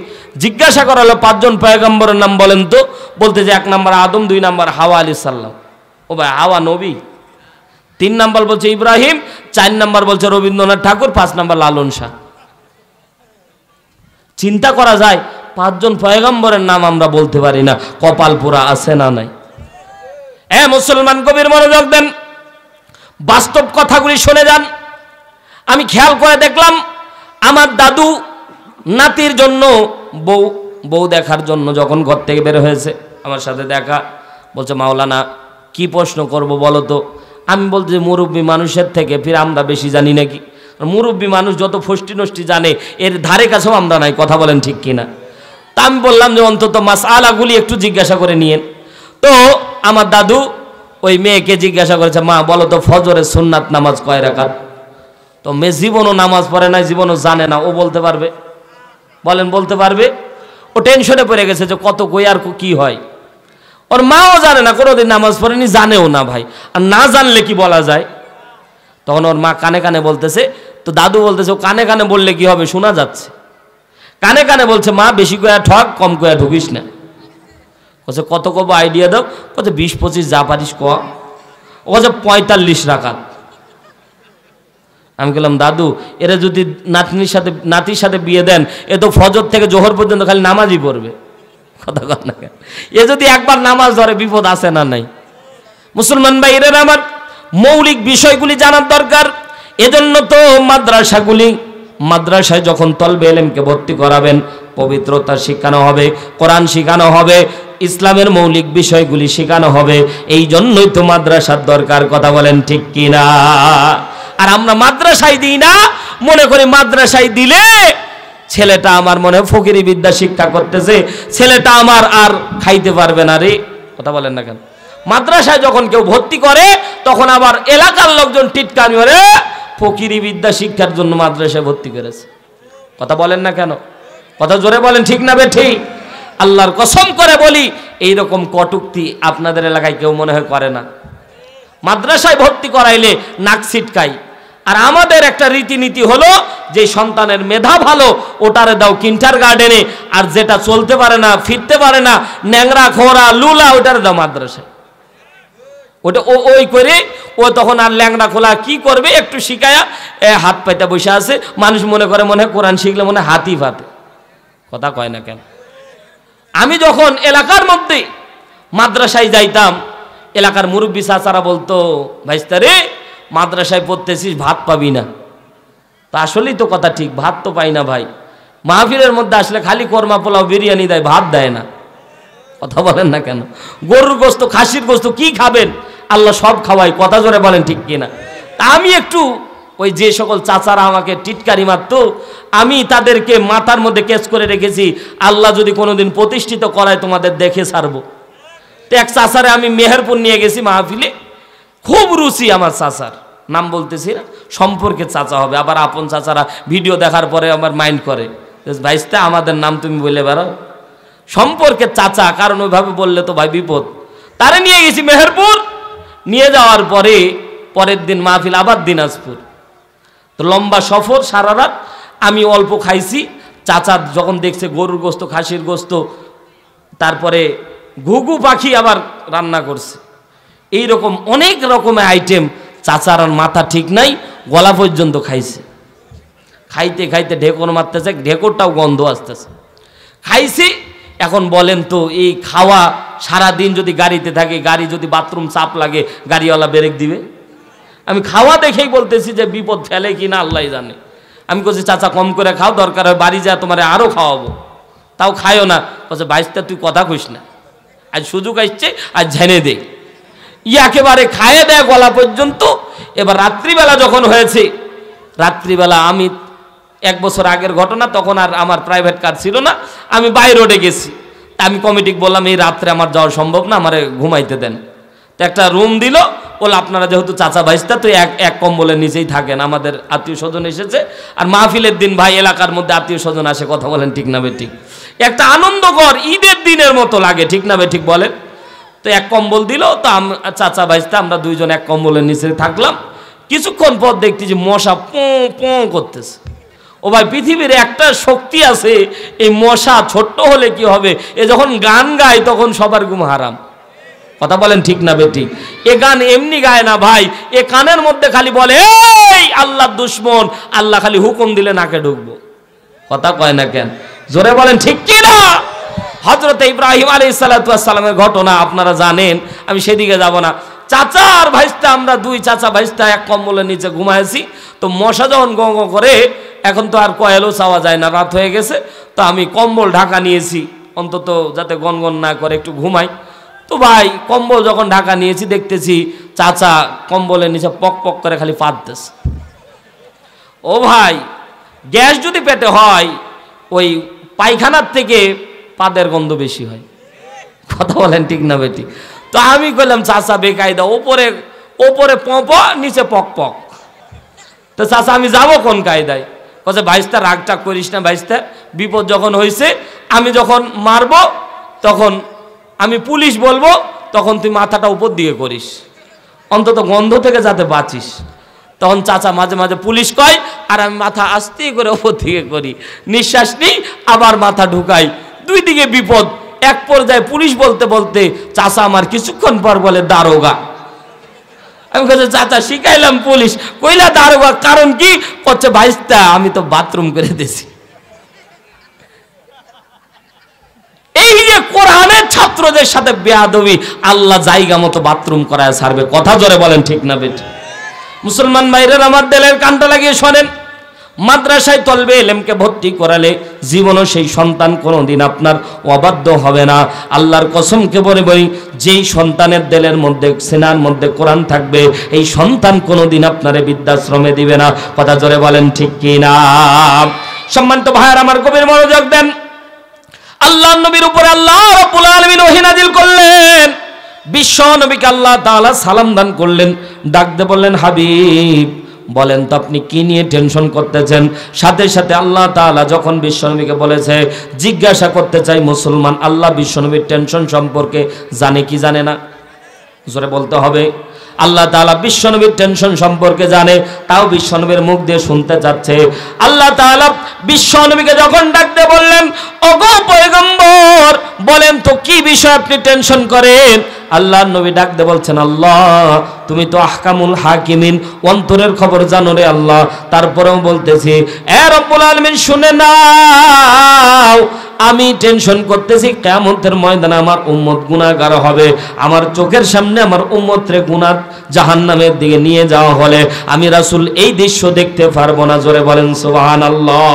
জিজ্ঞাসা করা হলো 5 জন পয়গম্বরের নাম বলেন তো। বলতে যে 1 নম্বর আদম, 2 নম্বর হাওয়া আলাইহিস সালাম। ও ভাই, হাওয়া নবী? 3 নম্বর বলছে ইব্রাহিম, 4 নম্বর বলছে রবীন্দ্রনাথ ঠাকুর, 5 নম্বর লালন শাহ। চিন্তা করা যায় 5 জন পয়গম্বরের নাম আমরা বলতে পারি না। কপাল পোড়া আছে না নাই? মুসলমান গভীর মনোযোগ দেন, বাস্তব কথাগুলি শুনে যান। আমি খেয়াল করে দেখলাম আমার দাদু নাতির জন্য বউ দেখার জন্য যখন ঘর থেকে বের হয়েছে, আমার সাথে দেখা, বলছে মাওলানা কি প্রশ্ন করব বলো তো। আমি বলছি মুরব্বী মানুষের থেকে ফির আমরা বেশি জানি নাকি? মুরব্বী মানুষ যত ফষ্টি নষ্টি জানে এর ধারে কাছেও আমরা নাই। কথা বলেন ঠিক কিনা? তা আমি বললাম যে অন্তত মাসআলাগুলি একটু জিজ্ঞাসা করে নিয়েন। তো আমার দাদু ওই মেয়েকে জিজ্ঞাসা করেছে, মা বলো তো ফজরের সুন্নাত নামাজ কয় রাকাত? তো মেয়ে জীবনও নামাজ পড়ে না, জীবনও জানে না। ও বলতে পারবে? বলেন বলতে পারবে? ও টেনশনে পড়ে গেছে যে কত কই আর কি হয়। ওর মাও জানে না, কোনোদিন নামাজ পড়েনি, জানেও না ভাই। আর না জানলে কি বলা যায়? তখন ওর মা কানে কানে বলতেছে, তো দাদু বলতেছে ও কানে কানে বললে কি হবে, শোনা যাচ্ছে। কানে কানে বলছে, মা বেশি কয়া ঠক, কম কয়া ঢুকিস না। বলছে কত কব আইডিয়া দাও? বলছে 20-25 যা পারিস ক। ও বলছে 45 রাকাত। আমি বললাম দাদু এরা যদি নাতির সাথে বিয়ে দেন, এ তো ফজর থেকে জোহর পর্যন্ত খালি নামাজই পড়বে। কথা কর না, এ যদি একবার নামাজ ধরে বিপদ আছে না নাই? মুসলমান ভাই এরা আমার মৌলিক বিষয়গুলি জানার দরকার। এজন্য তো মাদ্রাসায় যখন তলবে ইলমকে ভর্তি করাবেন, পবিত্রতা শেখানো হবে, কোরআন শেখানো হবে, ইসলামের মৌলিক বিষয়গুলি শেখানো হবে। এই জন্যই তো মাদ্রাসার দরকার। কথা বলেন ঠিক কিনা? আর আমরা মাদ্রাসায় দিই না, মনে করি মাদ্রাসায় দিলে ছেলেটা আমার মনে ফকিরি বিদ্যা শিক্ষা করতেছে, ছেলেটা আমার আর খাইতে পারবে না রে। কথা বলেন না কেন? মাদ্রাসায় যখন কেউ ভর্তি করে তখন আবার এলাকার লোকজন টিটকানি করে, ফকিরি বিদ্যা শিক্ষার জন্য মাদ্রাসায় ভর্তি করেছে। কথা বলেন না কেন? কথা জোরে বলেন ঠিক না বেঠিক? আল্লাহর কসম করে বলি এইরকম কটুক্তি আপনাদের এলাকায় কেউ মনে হয় করে না। মাদ্রাসায় ভর্তি করাইলে নাক ছিটকাই। আর আমাদের একটা রীতিনীতি হলো যে সন্তানের মেধা ভালো ওটারে দাও কিন্টার গার্ডেনে, আর যেটা চলতে পারে না, ফিরতে পারে না, ন্যাংরা খোরা লুলা, ওটারে দাও মাদ্রাসায়। ওটা ওই করে ও তখন আর ল্যাংড়া খোলা কি করবে, একটু শিখায়া হাত পাইতে বসে আছে। মানুষ মনে করে মনে হয় কোরআন শিখলে মনে হয় হাতি ফাতে। কথা কয় না কেন? আমি যখন এলাকার মধ্যে মাদ্রাসায় যাইতাম, এলাকার মুরব্বী চাচারা বলতো, ভাইস্তা রে মাদ্রাসায় পড়তেছিস, ভাত পাবি না। তা আসলেই তো কথা ঠিক, ভাত তো পাই না ভাই। মাহফিলের মধ্যে আসলে খালি কোরমা পোলাও বিরিয়ানি দেয়, ভাত দেয় না। কথা বলেন না কেন? গরুর গোস্ত, খাসির গোস্ত কি খাবেন? আল্লাহ সব খাওয়াই, কথা জোরে বলেন ঠিক কিনা? তা আমি একটু ওই যে সকল চাচারা আমাকে টিটকারি মারতো, আমি তাদেরকে মাথার মধ্যে কেস করে রেখেছি, আল্লাহ যদি কোনোদিন প্রতিষ্ঠিত করায় তোমাদের দেখে ছাড়বো। তো এক চাচারে আমি মেহেরপুর নিয়ে গেছি মাহফিলে, খুব রুচি আমার চাচার, নাম বলতেছি না, সম্পর্কে চাচা হবে, আবার আপন চাচারা ভিডিও দেখার পরে আমার মাইন্ড করে, ভাইস্তা আমাদের নাম তুমি বলে বেড়াও, সম্পর্কে চাচা, কারণ ওইভাবে বললে তো ভাই বিপদ। তারে নিয়ে গেছি মেহেরপুর, নিয়ে যাওয়ার পরে পরের দিন মাহফিল আবার দিনাজপুর। তো লম্বা সফর, সারা রাত আমি অল্প খাইছি। চাচা যখন দেখছে গরুর গোস্ত, খাসির গোস্ত, তারপরে ঘুঘু পাখি আবার রান্না করছে, এই রকম অনেক রকমের আইটেম, চাচার আর মাথা ঠিক নাই, গলা পর্যন্ত খাইছে। খাইতে খাইতে ঢেকর মারতেছে, ঢেকরটাও গন্ধ আসতেছে। খাইছি। এখন বলেন তো এই খাওয়া সারাদিন যদি গাড়িতে থাকে, গাড়ি যদি বাথরুম চাপ লাগে, গাড়িওয়ালা ব্রেক দিবে? আমি খাওয়া দেখেই বলতেছি যে বিপদ ফেলে কি না আল্লাহ জানে। আমি বলছি চাচা কম করে খাও, দরকার হয় বাড়ি যা তোমার আরও খাওয়াবো, তাও খায়ও না। বলছে বাইশটা তুই কথা কইস না, আজ সুযোগ আসছে, আজ ঝেনে দে। একেবারে খায়ে দেয় গলা পর্যন্ত। এবার রাত্রিবেলা যখন হয়েছে, রাত্রিবেলা আমি 1 বছর আগের ঘটনা, তখন আর আমার প্রাইভেট কার ছিল না, আমি বাই রোডে গেছি। আমি কমিটিকে বললাম এই রাত্রে আমার যাওয়া সম্ভব না, আমারে ঘুমাইতে দেন। তো একটা রুম দিল, বলে আপনারা যেহেতু চাচা ভাইস্তা তো এক কম্বলের নিচেই থাকেন, আমাদের আত্মীয় স্বজন এসেছে, আর মাহফিলের দিন ভাই এলাকার মধ্যে আত্মীয় স্বজন আসে, কথা বলেন ঠিক না বেঠিক? একটা আনন্দকর ঈদের দিনের মতো লাগে, ঠিক না বেঠিক বলেন? তো এক কম্বল দিল, তো চাচা ভাইস্তা আমরা দুইজন এক কম্বলের নিচে থাকলাম। কিছুক্ষণ পর দেখতেছি মশা পোঁ পোঁ করতেছে। ও ভাই, পৃথিবীর একটা শক্তি আছে, এই মশা ছোট্ট হলে কি হবে, এ যখন গান গায় তখন সবার ঘুম হারাম। কথা বলেন ঠিক না বেঠিক? এ গান এমনি গায় না ভাই, এ কানের মধ্যে খালি বলে এই আল্লাহর দুশ্মন, আল্লাহ খালি হুকুম দিলে নাকে ঢুকবো। কথা কয় না কেন? জোরে বলেন ঠিক কি না? হযরত ইব্রাহিম আলাইহিস সালাতু ওয়াস সালামের ঘটনা আপনারা জানেন, আমি সেদিকে যাব না। চাচা আর ভাইস্তা, আমরা দুই চাচা ভাইস্তা এক কম্বলের নিচে ঘুমাইছি। তো মশা যখন গঁ গঁ করে, এখন তো আর কয়েলও চাওয়া যায় না, রাত হয়ে গেছে। তো আমি কম্বল ঢাকা নিয়েছি, অন্তত যাতে গনগন না করে, একটু ঘুমাই। তো ভাই কম্বল যখন ঢাকা নিয়েছি, দেখতেছি চাচা কম্বলের নিচে পক পক করে খালি পাততেছে। ও ভাই, গ্যাস যদি পেটে হয়, ওই পায়খানার থেকে পাদের গন্ধ বেশি হয়। কথা বলেন ঠিক না বেটি? তো আমি কইলাম চাচা বেকায়দা, ওপরে ওপরে পপ, নিচে পক পক। তো চাচা আমি যাবো কোন কায়দায়? বলছে ভাইস্তা রাগটা করিস না ভাইস্তা, বিপদ যখন হয়েছে, আমি যখন মারবো তখন আমি পুলিশ বলবো, তখন তুই মাথাটা উপর দিকে করিস, অন্তত গন্ধ থেকে যাতে বাঁচিস। তখন চাচা মাঝে মাঝে পুলিশ কয়, আর আমি মাথা আস্তে করে উপর দিকে করি, নিঃশ্বাস নিই, আবার মাথা ঢুকাই, দুই দিকে বিপদ। এক পর্যায়ে পুলিশ বলতে বলতে চাচা আমার কিছুক্ষণ পর বলে দারোগা। আমি বলছি চাচা শিখাইলাম পুলিশ, কইলা দারোগা, কারণ কি? করছে ভাইস্তা আমি তো বাথরুম করে দিয়েছি। এই যে কোরআনের ছাত্রদের সাথে বেয়াদবি, আল্লাহ জায়গা মতো বাথরুম করায় ছাড়বে। কথা জোরে বলেন ঠিক না বেটি? মুসলমান ভাইরা আমার দিলের কানটা লাগিয়ে শোনেন, মাদ্রাসায় তলবে ইলমকে ভর্তি করালে জীবনও সেই সন্তান কোনোদিন আপনার অবাধ্য হবে না। আল্লাহর কসমকে বলে বলি, যেই সন্তানের দিলের মধ্যে, সিনার মধ্যে কোরআন থাকবে, এই সন্তান কোনোদিন আপনারে বৃদ্ধাশ্রমে দিবে না। কথা জোরে বলেন ঠিক কি না? সম্মানিত ভাইয়ার আমার, গভীর মনোযোগ দেন। আল্লাহর নবীর উপরে আল্লাহ রাব্বুল আলামিন ওহী নাযিল করলেন। বিশ্ব নবীকে আল্লাহ তাআলা সালাম দান করলেন, ডাক দিয়ে বললেন হাবিব, বলেন তো আপনি কি নিয়ে টেনশন করতেছেন? সাথে সাথে আল্লাহ তাআলা যখন বিশ্বনবীকে বলেছে, জিজ্ঞাসা করতে চাই মুসলমান, আল্লাহ বিশ্বনবীর টেনশন সম্পর্কে জানে কি জানে না? জোরে বলতে হবে। আল্লাহ তাআলা বিশ্বনবীর টেনশন সম্পর্কে জানে, তাও বিশ্বনবীর মুখ দিয়ে শুনতে যাচ্ছে। আল্লাহ তাআলা বিশ্বনবীকে যখন ডাকতে বললেন, ওগো পয়গম্বর, বলেন তো কি বিষয় আপনি টেনশন করেন? আল্লাহর নবী ডাকতে বলছেন, আল্লাহ তুমি তো আহকামুল হাকিমিন, অন্তরের খবর জানো রে আল্লাহ। তারপরেও বলতেছি, এ রব্বুল আলামিন শুনে নাও, আমি টেনশন করতেছি কিয়ামতের ময়দানে আমার উম্মত গুনাহগার হবে, আমার চোখের সামনে আমার উম্মতরে গুনাহ জাহান্নামের দিকে নিয়ে যাওয়া হলে আমি রাসূল এই দৃশ্য দেখতে পারবো না। জোরে বলেন সুবহানাল্লাহ।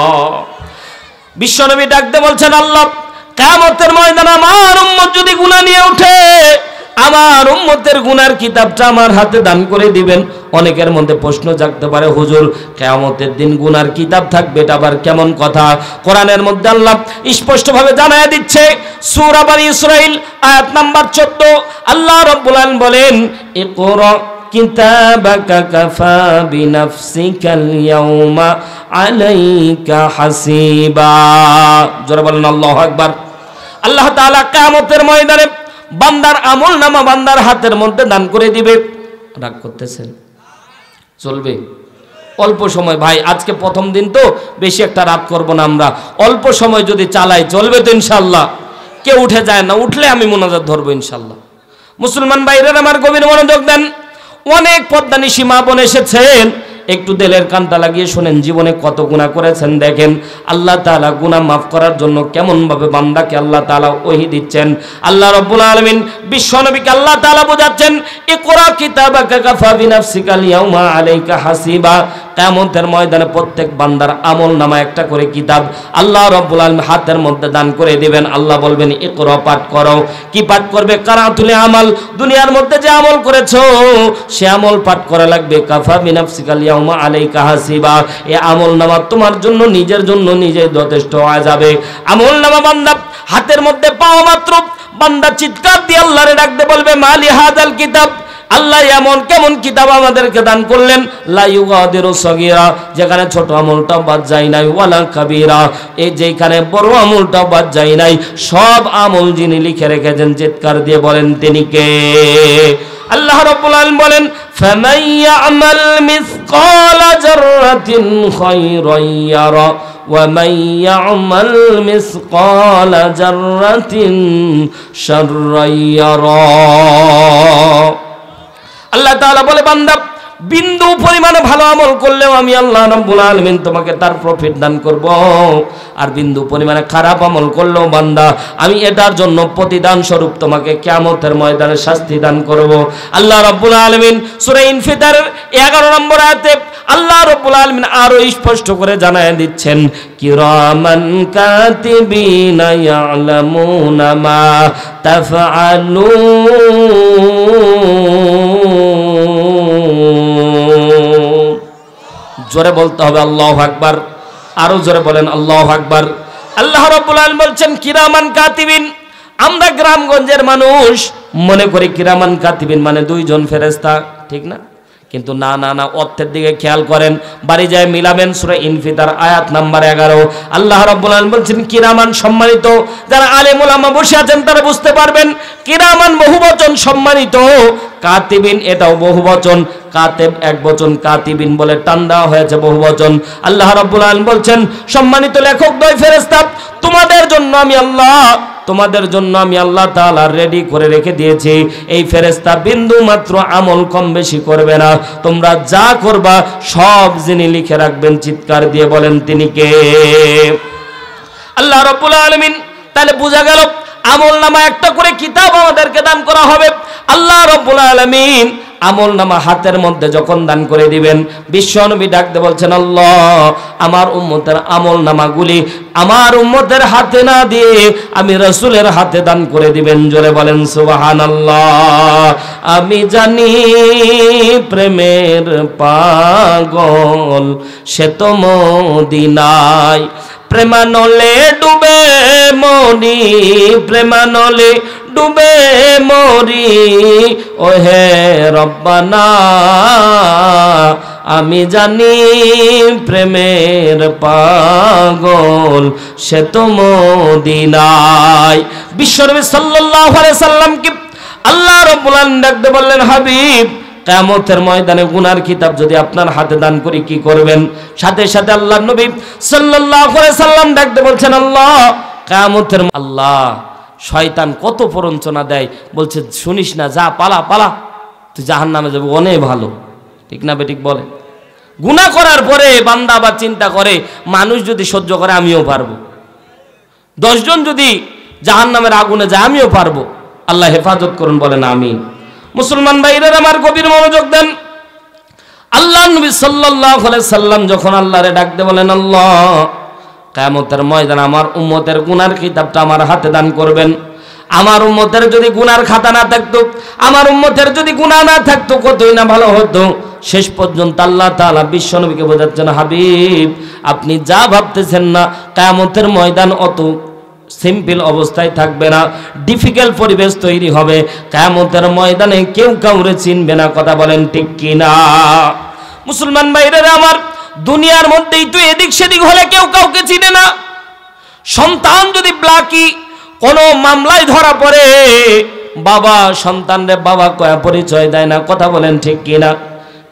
বিশ্বনবী ডাকতে বলছেন, আল্লাহ কিয়ামতের ময়দানে আমার উম্মত যদি গুনাহ নিয়ে ওঠে, আমার উম্মতের গুনার কিতাবটা আমার হাতে দান করে দিবেন। অনেকের মধ্যে প্রশ্ন জাগতে পারে, হুজুর কিয়ামতের দিন গুনার কিতাব থাকবে, এটা আবার কেমন কথা? কোরআনের মধ্যে আল্লাহ স্পষ্টভাবে জানায়া দিচ্ছে, সূরা বনী ইসরাঈল আয়াত নাম্বার 14, আল্লাহ রাব্বুল আলামিন বলেন, ইকরা কিতাবাকা কাফা বিনাফসিকাল ইয়াউমা আলাইকা হাসিবা। জোরে বলেন আল্লাহু আকবার। আল্লাহ তাআলা কিয়ামতের ময়দানে বান্দার আমলনামা বান্দার হাতের মধ্যে দান করে দিবে। রাগ করতেছেন? চলবে অল্প সময় ভাই, আজকে প্রথম দিন তো বেশি একটা রাত করব না আমরা, অল্প সময় যদি চালাই চলবে তো ইনশাআল্লাহ। কেউ উঠে যায় না, উঠলে আমি মোনাজাত ধরবো ইনশাআল্লাহ। মুসলমান ভাইরা আমার গভীর মনোযোগ দেন। অনেক পদ্মানিশী মা বোন এসেছেন, একটু দিলের কানটা লাগিয়ে শুনেন, জীবনে কত গুনাহ করেছেন দেখেন। আল্লাহ তাআলা গুনাহ মাফ করার জন্য কেমন ভাবে বান্দাকে আল্লাহ তাআলা ওহী দিচ্ছেন। আল্লাহ রাব্বুল আলামিন বিশ্বনবীকে আল্লাহ তাআলা বোঝাচ্ছেন, ইকরা কিতাবাকা কাফা বিনাফসিকাল ইয়াউমা আলাইকা হাসিবা। কিয়ামতের ময়দানে প্রত্যেক বান্দার আমলনামা একটা করে কিতাব আল্লাহ রাব্বুল আলামিন হাতের মধ্যে দান করে দিবেন। আল্লাহ বলবেন, ইকরা, পাঠ করো। কি পাঠ করবে? কারাতুল আমাল, দুনিয়ার মধ্যে যে আমল করেছো সে আমল পাঠ করা লাগবে। কাফা বিনাফসিকাল ইয়াউমা আলাইকা হাসিবা, এই আমলনামা তোমার জন্য নিজের জন্য নিজে যথেষ্ট হয়ে যাবে। আমলনামা বান্দা হাতের মধ্যে পাওয়া মাত্র বান্দা চিৎকার দিয়ে আল্লাহরে ডাকতে বলবে, মালি হাযাল কিতাব, আল্লাহ এমন কেমন কিতাব আমাদেরকে দান করলেন, লা ইউগাদিরু সগীরা, যেখানে ছোট আমলটাও বাদ যায় নাই, ওয়ালা কাবীরা, এই যেখানে বড় আমলটাও বাদ যায় নাই, সব আমল যিনি লিখে রেখেছেন, চিৎকার দিয়ে বলেন তিনি কে? আল্লাহ রাব্বুল আলামিন বলেন, ফামান ইয়ামাল মিসকালা যাররাতিন খায়রান ইয়ারা ওয়া মান ইয়ামাল মিসকালা যাররাতিন শাররান ইয়ারা। আল্লাহ তাআলা বলে, বান্দা বিন্দু পরিমাণে ভালো আমল করলেও আমি আল্লাহ রাব্বুল আলামিন তোমাকে তার প্রফিট দান করব, আর বিন্দু পরিমাণে খারাপ আমল করলেও বান্দা আমি এটার জন্য প্রতিদান স্বরূপ তোমাকে কিয়ামতের ময়দানে শাস্তি দান করব। আল্লাহ রাব্বুল আলামিন সূরা ইনফিতারের 11 নম্বর আয়াতে আল্লাহ রাব্বুল আলামিন আরো স্পষ্ট করে জানায় দিচ্ছেন, কিরামান কাতিবিনা ইয়ালামুনা মা তাফআলুন। জোরে বলতে হবে আল্লাহু আকবার, আরো জোরে বলেন আল্লাহু আকবার। আল্লাহ রাব্বুল আলামিন বলছেন কিরামান কাতিবিন। আমরা গ্রামগঞ্জের মানুষ মনে করি কিরামান কাতিবিন মানে দুইজন ফেরেশতা, ঠিক না? কিন্তু না না না, অর্থের দিকে খেয়াল করেন, বাড়ি যায় মিলাবেন। সূরা ইনফিতার আয়াত নাম্বার 11 আল্লাহ রাব্বুল আলামিন বলছেন কিরামান সম্মানিত। যারা আলেম ওলামা বসে আছেন তারা বুঝতে পারবেন, কিরামান বহুবচন, সম্মানিত। কাতিবিন এটাও বহুবচন, কাতেব এক বচন, কাতিবিন বলে টান দেওয়া হয়েছে বহুবচন। আল্লাহ রাব্বুল আলামিন বলছেন, সম্মানিত লেখক দ্বয় ফেরেশতা, তোমাদের জন্য আমি আল্লাহ তাআলা রেডি করে রেখে দিয়েছি। এই ফেরেশতা বিন্দু মাত্র আমল কম বেশি করবে না, তোমরা যা করবা সব যিনি লিখে রাখবেন। চিৎকার দিয়ে বলেন তিনি কে? আল্লাহ রাব্বুল আলামিন। তাহলে বোঝা গেল আমলনামা একটা করে কিতাব আমাদেরকে দান করা হবে। আল্লাহ রাব্বুল আলামিন আমলনামা হাতের মধ্যে যখন দান করে দিবেন, বিশ্বনবী ডাকতে বলছেন, আল্লাহ আমার উম্মতের আমলনামাগুলি আমার উম্মতের হাতে না দিয়ে আমি রাসূলের হাতে দান করে দিবেন। জোরে বলেন সুবহানাল্লাহ। আমি জানি প্রেমের পাগল সে তো মদিনায়, প্রেমানলে ডুবে মরি, প্রেমানলে ডুবে মরি, ওহে রব্বানা আমি জানি প্রেমের পাগল সে তো মদিনায়। বিশ্বনবী সাল্লাল্লাহু আলাইহি সাল্লামকে আল্লাহ রাব্বুল আলামিন ডাকতে বললেন, হাবিব কিয়ামতের ময়দানে গুনার কিতাব যদি আপনার হাতে দান করি কি করবেন? সাথে সাথে আল্লাহর নবী সাল্লাল্লাহু আলাইহি সাল্লাম ডাকতে বলছেন, আল্লাহ কিয়ামতের আল্লাহ শয়তান কত প্ররোচনা দেয়, বলছে শুনিস না, যা পালা পালা, তুই জাহান্নামে যাবে, অনেক ভালো। ঠিক না বেঠিক বলে? গুনাহ করার পরে বান্দা আবার চিন্তা করে মানুষ যদি সহ্য করে আমিও পারবো। 10 জন যদি জাহান্নামের আগুনে যায় আমিও পারবো। আল্লাহ হেফাজত করুন, বলেন আমিন। মুসলমান ভাইরা আমার গভীর মনোযোগ দেন। আল্লাহ নবী সাল্লাল্লাহু আলাইহি সাল্লাম যখন আল্লাহরে ডাকতে বলেন, আল্লাহ কিয়ামতের ময়দানে আমার উম্মতের গুনার কিতাবটা আমার হাতে দান করবেন। আমার উম্মতের যদি গুনার খাতা না থাকতো, আমার উম্মতের যদি গুনাহ না থাকতো, কতই না ভালো হতো। শেষ পর্যন্ত আল্লাহ তাআলা বিশ্বনবীকে বোঝাচ্ছেন, হাবিব আপনি যা ভাবতেছেন না, কিয়ামতের ময়দান অত সিম্পল অবস্থায় থাকবে না, ডিফিকাল্ট পরিবেশ তৈরি হবে। কিয়ামতের ময়দানে কেউ কাউরে চিনবে না। কথা বলেন ঠিক কিনা? মুসলমান ভাইরা আমার, দুনিয়ার মধ্যেই তো এদিক সেদিক হলে কেউ কাউকে চিনে না। সন্তান যদি ব্লাকি কোনো মামলায় ধরা পড়ে, বাবা সন্তানরে বাবা কয়া পরিচয় দেয় না। কথা বলেন ঠিক কিনা?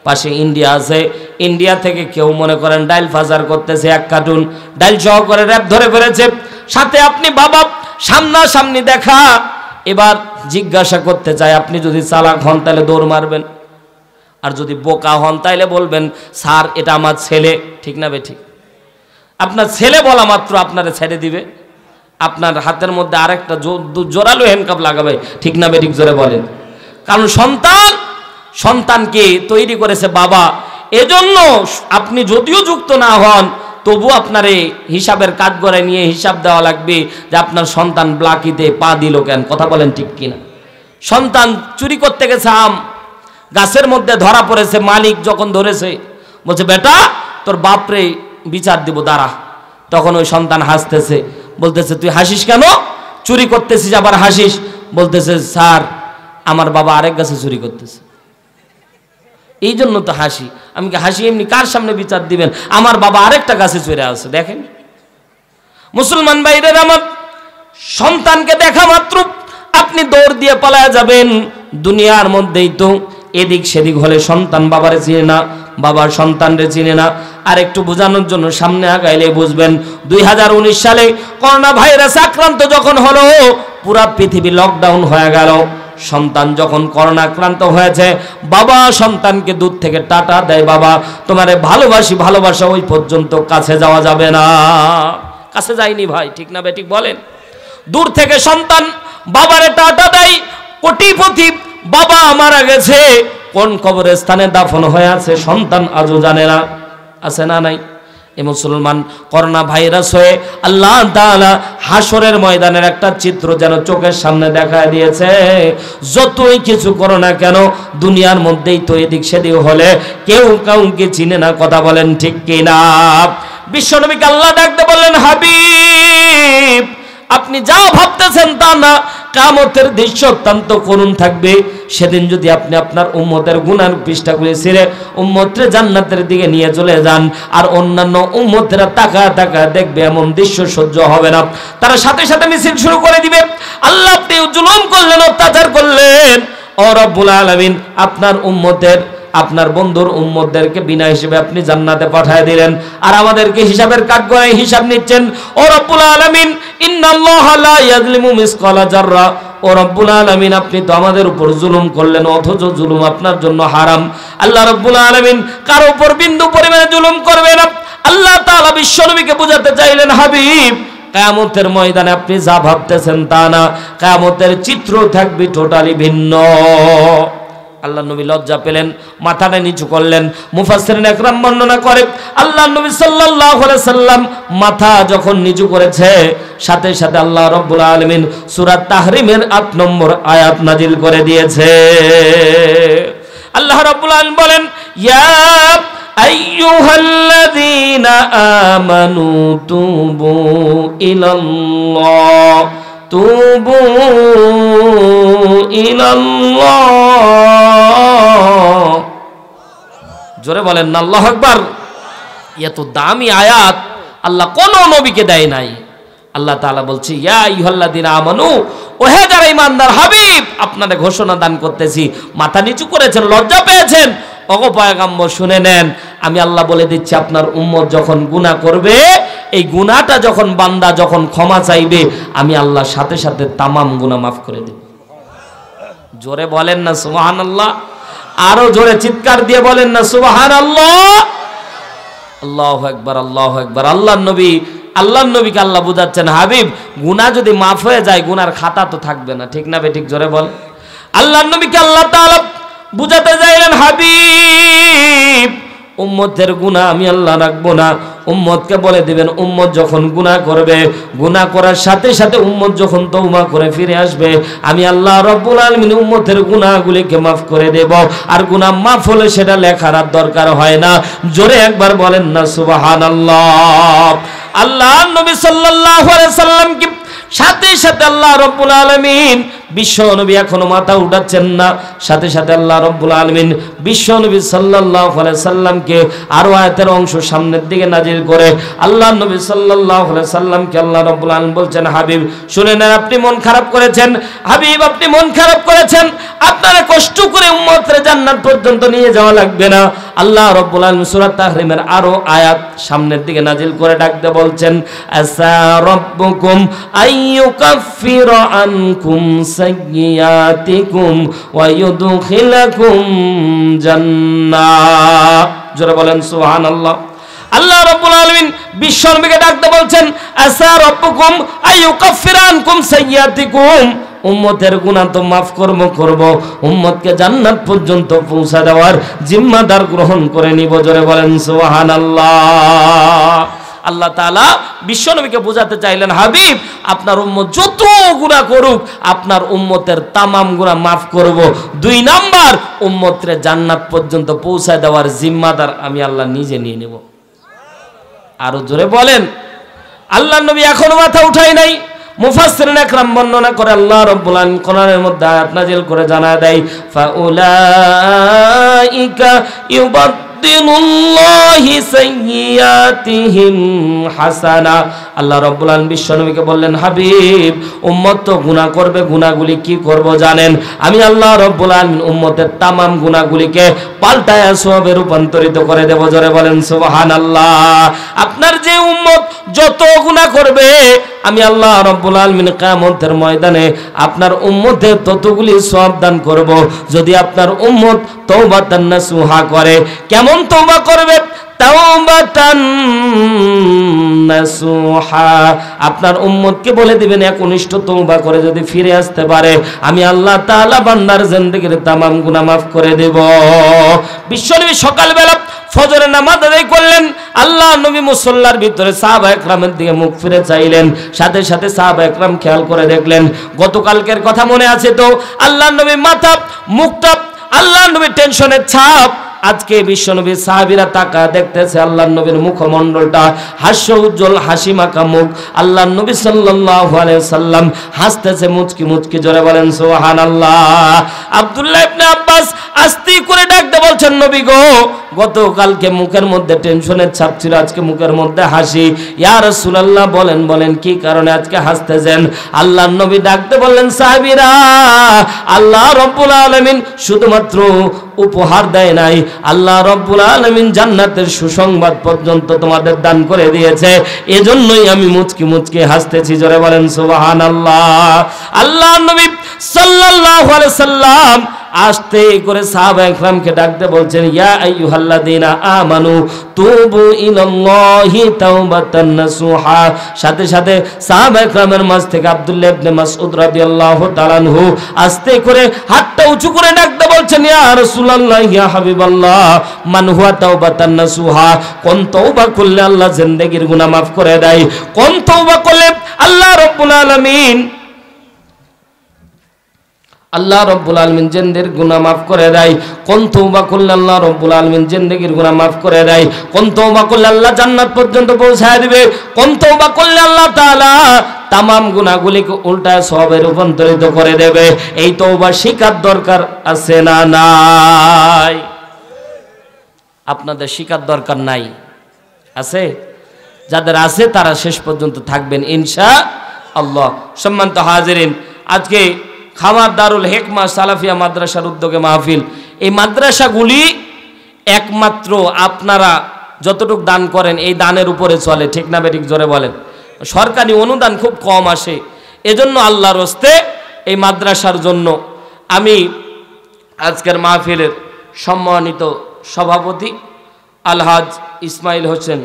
পাশে ইন্ডিয়া আছে, ইন্ডিয়া থেকে কেউ মনে করেন ডাইল ফাজার করতেছে, 1 কার্টুন ডাইল সহ করে র‍্যাব ধরে ফেলেছে, সাথে আপনি বাবা সামনাসামনি দেখা। এবার জিজ্ঞাসা করতে চাই, আপনি যদি চালাক হন তাহলে দৌড় মারবেন, আর যদি বোকা হন তাহলে বলবেন স্যার এটা আমার ছেলে। ঠিক না বে ঠিক? আপনার ছেলে বলা মাত্র আপনারে ছেড়ে দিবে, আপনার হাতের মধ্যে আরেকটা জোরালো হ্যান্ডকাপ লাগাবে। ঠিক না বে ঠিক? জোরে বলেন। কারণ সন্তানকে তৈরি করেছে বাবা। এজন্য আপনি যদিও যুক্ত না হন, তবু আপনার এই হিসাবের কাজ করে নিয়ে হিসাব দেওয়া লাগবে যে আপনার সন্তান ব্লাকিতে পা দিল কেন। কথা বলেন ঠিক কিনা? সন্তান চুরি করতে গেছে, আম গাছের মধ্যে ধরা পড়েছে, মালিক যখন ধরেছে বলছে বেটা তোর বাপরে বিচার দিব দাঁড়া। তখন ওই সন্তান হাসতেছে, বলতেছে তুই হাসিস কেন? চুরি করতেছিস আবার হাসিস? বলতেছে স্যার আমার বাবা আরেক গাছে চুরি করতেছে, এই জন্য তো হাসি। আমি কি হাসি এমনি? কার সামনে বিচার দিবেন? আমার বাবা আরেকটা গাছে চড়ে আছে। দেখেন মুসলমান ভাইদের আমার, সন্তানকে দেখা মাত্র আপনি দৌড় দিয়ে পালায়া যাবেন। দুনিয়ার মধ্যেই তো এদিক সেদিক হলে সন্তান বাবারে চিনে না, বাবার সন্তানরে চিনে না। আর একটু বোঝানোর জন্য সামনে আগাইলে বুঝবেন। 2019 সালে করোনা ভাইরাস আক্রান্ত যখন হলো, পুরা পৃথিবী লকডাউন হয়ে গেল। সন্তান যখন করোনা আক্রান্ত হয়েছে, বাবা সন্তানকে দূর থেকে টাটা দেয়, বাবা তোমারে ভালোবাসি, ভালোবাসা ওই পর্যন্ত কাছে যাওয়া যাবে না। কাছে যায়নি ভাই, ঠিক না বেঠিক বলেন? দূর থেকে সন্তান বাবারে টাটা দেয়। কোটিপতি বাবা মারা গেছে, কোন কবরস্থানে দাফন হয়ে আছে সন্তান আজও জানে না। আছে না নাই? এই মুসলমান করোনা ভাইরাস হয়ে আল্লাহ তাআলা হাসরের ময়দানের একটা চিত্র যেন চোখের সামনে দেখায় দিয়েছে। যতই কিছু করো না কেন, দুনিয়ার মধ্যেই তো এদিক সেদিক হলে কেউ কাউকে চিনে না। কথা বলেন ঠিক কিনা? বিশ্বনবীকে আল্লাহ ডাকতে বললেন, হাবিব আপনি যা ভাবতেছেন তা না, কিয়ামতের দৃশ্য অত্যন্ত করুণ থাকবে। সেদিন যদি আপনি আপনার উম্মতের গুনার পৃষ্ঠাগুলি ছিঁড়ে উম্মতরে জান্নাতের দিকে নিয়ে চলে যান, আর অন্যান্য উম্মতরা তাকায় তাকায় দেখবে, এমন দৃশ্য সহ্য হবে না। তারা সাথে সাথে মিছিল শুরু করে দিবে, আল্লাহ আপনি জুলুম করলেন, অত্যাচার করলেন। ও রব্বুল আলামিন, আপনার উম্মতের, আপনার বন্ধুর উম্মতদেরকে বিনা হিসেবে আপনি জান্নাতে পাঠিয়ে দিলেন, আর আমাদেরকে হিসাবের কাঠগড়ায় হিসাব নিচ্ছেন। ও রব্বুল আলামিন, ইন্নাল্লাহা লা ইয়াযলিমু মিসকালা যাররা। ও রব্বুল আলামিন, আপনি তো আমাদের উপর জুলুম করলেন, অথচ জুলুম আপনার জন্য হারাম। আল্লাহ রব্বুল আলামিন কারো উপর বিন্দু পরিমাণে জুলুম করবে না। আল্লাহ তাআলা বিশ্বনবীকে বোঝাতে চাইলেন, হাবিব কিয়ামতের ময়দানে আপনি যা ভাবতেছেন তা না, কিয়ামতের চিত্র থাকবে টোটালি ভিন্ন। আল্লাহ নবী লজ্জা পেলেন, মাথাটা নিচু করলেন। মুফাসসিরিন একরাম বর্ণনা করে, আল্লাহ নবী সাল্লাল্লাহু আলাইহি সাল্লাম মাথা যখন নিচু করেছে, সাথে সাথে আল্লাহ রাব্বুল আলামিন সূরা তাহরিমের 8 নম্বর আয়াত নাজিল করে দিয়েছে। আল্লাহ রাব্বুল আলামিন বলেন, ইয়া আইয়ুহাল্লাযীনা আমানু তুবু ইলাল্লাহ, তুবু ইলাল্লাহ। জোরে বলেন না আল্লাহু আকবার। এত দামি আয়াত আল্লাহ কোন নবীকে দেয় নাই। আল্লাহ তাআলা বলছে, ইয়া আইয়ুহাল্লাযীনা আমানু, ওহে যারা ঈমানদার, হাবিব আপনাদের ঘোষণা দান করতেছি। মাথা নিচু করেছেন, লজ্জা পেয়েছেন, ওগো পয়গম্বর শুনে নেন, আমি আল্লাহ বলে দিচ্ছি, আপনার উম্মত যখন গুনাহ করবে, এই গুনাহটা যখন বান্দা যখন ক্ষমা চাইবে, আমি আল্লাহ সাথে সাথে তামাম গুনাহ মাফ করে দেব। জোরে বলেন না সুবহানাল্লাহ। আরো জোরে চিৎকার দিয়ে বলেন না সুবহানাল্লাহ। আল্লাহু আকবার, আল্লাহু আকবার। আল্লাহর নবী আল্লাহর নবীকে আল্লাহ বুঝাচ্ছেন, হাবিব গুনাহ যদি মাফ হয়ে যায় গুনার খাতা তো থাকবে না, ঠিক না বেঠিক জোরে বল। আল্লাহর নবীকে আল্লাহ তাআলা বুঝাতে চাইলেন, হাবিব উম্মতের গুনাহ আমি আল্লাহ রাখবো না। উম্মতকে বলে দিবেন, উম্মত যখন গুনাহ করবে, গুনাহ করার সাথে সাথে উম্মত যখন তওবা করে ফিরে আসবে, আমি আল্লাহ রাব্বুল আলামিন উম্মতের গুনাহগুলিকে মাফ করে দেব। আর গুনাহ মাফ হলে সেটা লেখার আর দরকার হয় না। জোরে একবার বলেন না সুবহানাল্লাহ। আল্লাহর নবী সাল্লাল্লাহু আলাইহি সাল্লাম কি সাথে সাথে আল্লাহ রাব্বুল আলামিন, বিশ্ব নবী এখনো মাথা উঠাচ্ছেন না, সাথে সাথে আল্লাহ রাব্বুল আলামিন বিশ্ব নবী সাল্লাল্লাহু আলাইহি সাল্লামকে আরো আয়াতের অংশ সামনের দিকে নাজিল করে আল্লাহ নবী সাল্লাল্লাহু আলাইহি সাল্লামকে আল্লাহ রাব্বুল আলামিন বলছেন, হাবিব শুনে নেন, আপনি মন খারাপ করেছেন, হাবিব আপনি মন খারাপ করেছেন, আপনারা কষ্ট করে উম্মতরে জান্নাত পর্যন্ত নিয়ে যাওয়া লাগবে না। আল্লাহ রাব্বুল আলামিন সূরা তাহরিমের আরো আয়াত সামনের দিকে নাজিল করে ডাকতে বলছেন, আসা রাব্বুকুম আইয়ুকাফিরা আনকুম সাইয়্যাতিকুম ওয়া ইউদখিলাকুম জান্নাহ। জোরে বলেন সুবহানাল্লাহ। আল্লাহ রাব্বুল আলামিন বিশ্ব নবীকে ডাকতে বলছেন, আসা রাব্বুকুম আইয়ুকাফিরা আনকুম সাইয়্যাতিকুম, উম্মতের গুনাহ তো মাফ করব, উম্মতকে জান্নাত পর্যন্ত পৌঁছা দেওয়ার জিম্মাদার গ্রহণ করে নিব। জোরে বলেন সুবহানাল্লাহ। আল্লাহ তাআলা বিশ্বনবীকে বোঝাতে চাইলেন, হাবিব আপনার উম্মত যত গুনাহ করুক আপনার উম্মতের তামাম গুনাহ মাফ করব। 2 নাম্বার, উম্মতরে জান্নাত পর্যন্ত পৌঁছায় দেওয়ার জিম্মাদার আমি আল্লাহ নিজে নিয়ে নেব। আরো জোরে বলেন। আল্লাহর নবী এখনো মাথা উঠায় নাই। মুফাসসিরিন একরাম বর্ণনা করে আল্লাহ রাব্বুল আলামিন কোরআনের মধ্যে আয়াত নাযিল করে জানায় দেয়, ফাউলাইকা ইউবাদদিলুল্লাহি সাইয়্যাতিহিম হাসানা। আল্লাহ রাব্বুল আলামিন বিশ্বনবীকে বললেন, হাবিব উম্মত তো গুনাহ করবে, গুনাহগুলি কি করব জানেন? আমি আল্লাহ রাব্বুল আলামিন উম্মতের তামাম গুনাহগুলিকে পাল্টায় সওয়াবে রূপান্তরিত করে দেব। জোরে বলেন সুবহানাল্লাহ। আপনার যে উম্মত যত গুনাহ করবে আমি আল্লাহ রাব্বুল আলামিন কিয়ামতের ময়দানে আপনার উম্মতের ততগুলি সওয়াব দান করব যদি আপনার উম্মত তওবাতান নাসুহা করে। কেমন তওবা করবে? তাওবাতান নাসুহা। আপনার উম্মতকে বলে দিবেন একনিষ্ঠ তওবা করে যদি ফিরে আসতে পারে আমি আল্লাহ তাআলা বান্দার জিন্দেগির তামাম গুনাহ মাফ করে দেব। বিশ্বনবী সকালবেলা ফজরের নামাজ আদায় করলেন। আল্লাহ নবী মুসল্লার ভিতরে সাহাবা একরামের দিকে মুখ ফিরে চাইলেন। সাথে সাথে সাহাবা একরাম খেয়াল করে দেখলেন, গতকালকের কথা মনে আছে তো? আল্লাহ নবী মাথা মুখটা, আল্লাহ নবী টেনশনের ছাপ। আজকে বিশ্বনবীর সাহাবীরা তাকা দেখতেছে আল্লাহর নবীর মুখমণ্ডলটা হাস্য উজ্জ্বল, হাসি মাখা মুখ। আল্লাহর নবী সাল্লাল্লাহু আলাইহি সাল্লাম হাসতেছে মুচকি মুচকি। জোরে বলেন সুবহানাল্লাহ। আব্দুল্লাহ ইবনে আব্বাস আস্তে করে ডাকতে বলছেন, নবী গো, গতকালকে মুখের মধ্যে টেনশনের ছাপ ছিল, আজকে মুখের মধ্যে হাসি। ইয়া রাসূলুল্লাহ বলেন বলেন কি কারণে আজকে হাসতেছেন? আল্লাহর নবী ডাকতে বললেন, সাহাবীরা আল্লাহ রাব্বুল আলামিন শুধুমাত্র উপহার দেয় নাই, আল্লাহ রাব্বুল আলামিন জান্নাতের সুসংবাদ পর্যন্ত তোমাদের দান করে দিয়েছে, এজন্যই আমি মুচকি মুচকি হাসতেছি। জোরে বলেন সুবহানাল্লাহ। আল্লাহ নবী সাল্লাল্লাহু আলাইহি সাল্লাম আস্তে করে সাহাবা একরামকে ডাকতে বলছেন, ইয়া আইয়ুহাল্লাযীনা আমানু তুবু ইলাল্লাহি তাওবাতান নাসুহা। সাথে সাথে সাহাবা একরামের মাঝ থেকে আব্দুল্লাহ ইবনে মাসউদ রাদিয়াল্লাহু তাআলা আনহু আস্তে করে হাতটা উঁচু করে ডাকতে বলছেন, ইয়া রাসূলুল্লাহ ইয়া হাবিবাল্লাহ মান হুয়া তাওবাতান নাসুহা। কোন তওবা করলে আল্লাহ জিন্দেগির গুনাহ মাফ করে দেয়? কোন তওবা করলে আল্লাহ রাব্বুল আলামিন জিন্দেগির গুনাহ মাফ করে দেয়? কোন তওবা করলে আল্লাহ রাব্বুল আলামিন জিন্দেগির গুনাহ মাফ করে দেয়? কোন তওবা করলে আল্লাহ জান্নাত পর্যন্ত পৌঁছায় দিবে? কোন তওবা করলে আল্লাহ তাআলা তামাম গুনাহগুলিকে উল্টায় সওয়াবে রূপান্তরিত করে দেবে? এই তওবা শিখার দরকার আছে না নাই? আপনাদের শিখার দরকার নাই? আছে? যাদের আছে তারা শেষ পর্যন্ত থাকবেন ইনশাআল্লাহ। সম্মানিত হাজিরিন, আজকে খামার দারুল হিকমা সালাফিয়া মাদ্রাসার উদ্যোগে মাহফিল। এই মাদ্রাসাগুলি একমাত্র আপনারা যতটুকু দান করেন এই দানের উপরে চলে, ঠিক না বেঠিক জোরে বলেন? সরকারি অনুদান খুব কম আসে। এজন্য আল্লাহর হস্তে এই মাদ্রাসার জন্য আমি আজকের মাহফিলের সম্মানিত সভাপতি আলহাজ ইসমাইল হোসেন,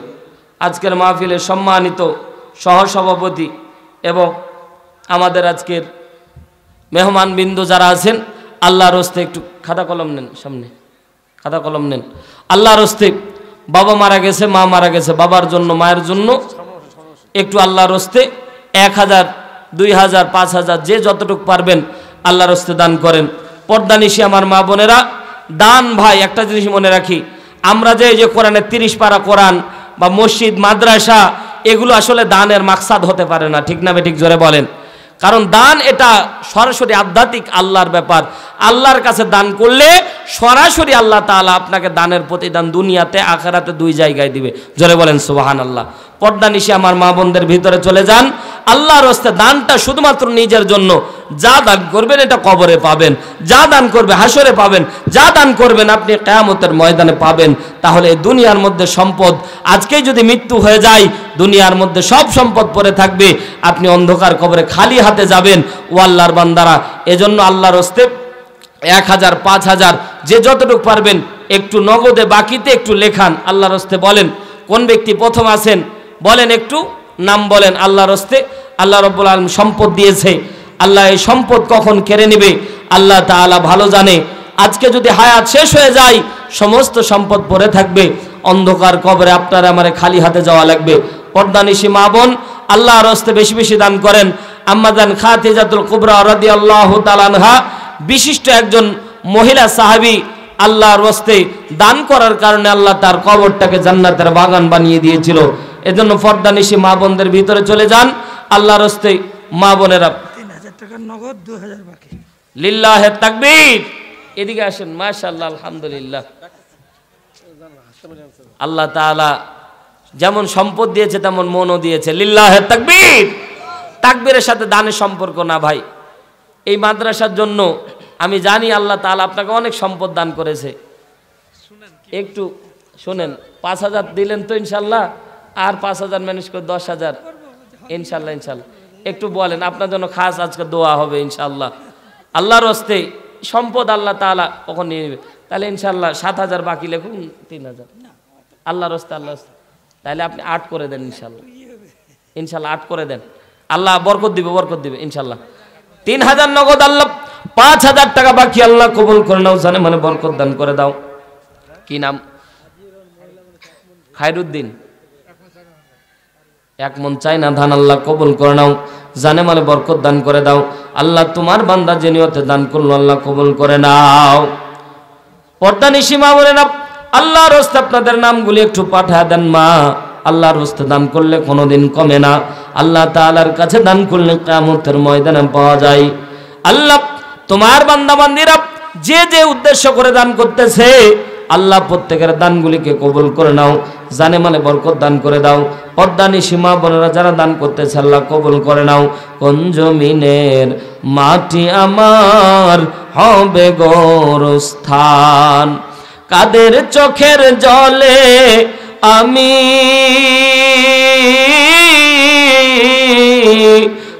আজকের মাহফিলের সম্মানিত সহসভাপতি এবং আমাদের আজকের মেহমানবৃন্দ যারা আছেন, আল্লাহর হস্তে একটু খাতা কলম নেন, সামনে খাতা কলম নেন। আল্লাহর হস্তে বাবা মারা গেছে, মা মারা গেছে, বাবার জন্য মায়ের জন্য একটু আল্লাহর হস্তে 1000, 2000, 5000 যে যতটুকু পারবেন আল্লাহর হস্তে দান করেন। পর্দানিশি আমার মা বোনেরা, দান ভাই একটা জিনিস মনে রাখি, আমরা যে এই যে কোরআনের 30 পারা কোরআন বা মসজিদ মাদ্রাসা এগুলো আসলে দানের মাকসাদ হতে পারে না, ঠিক না বেঠিক জোরে বলেন। কারণ দান এটা সরাসরি আধ্যাত্মিক আল্লাহর ব্যাপার। আল্লাহর কাছে দান করলে সরাসরি আল্লাহ তাআলা আপনাকে দানের প্রতিদান দুনিয়াতে আখিরাতে 2 জায়গায় দিবে, জোরে বলেন সুবহানাল্লাহ। পর্দানিশি আমার মা বোনদের ভিতরে চলে যান, আল্লাহর হস্তে দানটা শুধুমাত্র নিজের জন্য। যা দান করবেন এটা কবরে পাবেন, যা দান করবে হাসরে পাবেন, যা দান করবেন আপনি কিয়ামতের ময়দানে পাবেন। তাহলে এই দুনিয়ার মধ্যে সম্পদ, আজকেই যদি মৃত্যু হয়ে যায় দুনিয়ার মধ্যে সব সম্পদ পড়ে থাকবে, আপনি অন্ধকার কবরে খালি হাতে যাবেন। ও আল্লাহর বান্দারা, এজন্য আল্লাহর হস্তে 1000, 5000 যে যতটুকু পারবেন একটু নগদে বাকিতে একটু লেখান। আল্লাহর হস্তে বলেন কোন ব্যক্তি প্রথম আছেন বলেন, একটু নাম বলেন। আল্লাহর হস্তে আল্লাহ রাব্বুল আলামিন সম্পদ দিয়েছে, আল্লাহ এই সম্পদ কখন কেড়ে নেবে আল্লাহ তাআলা ভালো জানে। আজকে যদি হায়াত শেষ হয়ে যায় সমস্ত সম্পদ পড়ে থাকবে, অন্ধকার কবরে আপনার আমারে খালি হাতে যাওয়া লাগবে। পর্দানিশি মা বোন আল্লাহর হস্তে বেশি বেশি দান করেন। আম্মাজান খাদিজাতুল কুবরা রাদিয়াল্লাহু তাআলা আনহা বিশিষ্ট একজন মহিলা সাহাবী, আল্লাহর হস্তে দান করার কারণে আল্লাহ তার কবরটাকে জান্নাতের বাগান বানিয়ে দিয়েছিল। এজন্য পর্দানিশি মা বোনদের ভিতরে চলে যান, আল্লাহর হস্তে মা বোনেরা 3000 টাকা নগদ, 2000 বাকি। লিল্লাহে তাকবীর। এদিকে আসেন, মাশাআল্লাহ, আলহামদুলিল্লাহ। আল্লাহ তাআলা যেমন সম্পদ দিয়েছে তেমন মনও দিয়েছে। লিল্লাহে তাকবীর। তাকবীরের সাথে দানের সম্পর্ক না ভাই। এই মাদ্রাসার জন্য আমি জানি আল্লাহ তাআলা আপনাকে অনেক সম্পদ দান করেছে। একটু শুনেন, 5000 দিলেন তো ইনশাল্লাহ, আর 5000 ম্যানেজ করে 10000 ইনশাল্লাহ। ইনশাল্লাহ একটু বলেন, আপনার জন্য খাস আজকে দোয়া হবে ইনশাল্লাহ। আল্লাহর হস্তে সম্পদ আল্লাহ তাআলা কখন নিয়ে নেবে। তাহলে ইনশাল্লাহ 7000 বাকি লিখুন, 3000 আল্লাহর হস্তে। আল্লাহর হস্তে তাহলে আপনি 8 করে দেন ইনশাল্লাহ। ইনশাল্লাহ 8 করে দেন, আল্লাহ বরকত দিবে, বরকত দিবে ইনশাল্লাহ। 3000 নগদ আল্লাহ, 5000 টাকা বাকি আল্লাহ কবুল করে নাও, জানে মানে বরকত দান করে দাও। কি নাম? খায়রুদ্দিন। 1 মন চাই না ধান, আল্লাহ কবুল করে নাও, জানে মানে বরকত দান করে দাও। আল্লাহ তোমার বান্দা যে নিয়তে দান করলো আল্লাহ কবুল করে নাও। পর্দানিশি মা বলেন, আল্লাহর হস্তে আপনাদের নামগুলি একটু পাঠিয়ে দেন মা। আল্লাহর হস্তে দান করলে কোনোদিন কমে না, আল্লাহ তাআলার কাছে দান করলে কিয়ামতের ময়দানে পাওয়া যায়। আল্লাহ তোমার বান্দা বান্দিরা যে যে উদ্দেশ্য করে দান করতেছে আল্লাহ প্রত্যেকের দানগুলিকে কবুল করে নাও, জানে মানে বরকত দান করে দাও। পর্দানিশি মা বোনেরা যারা দান করতেছে আল্লাহ কবুল করে নাও। কোন জমিনের মাটি আমার হবে গোরস্থান, কাদের চোখের জলে আমি,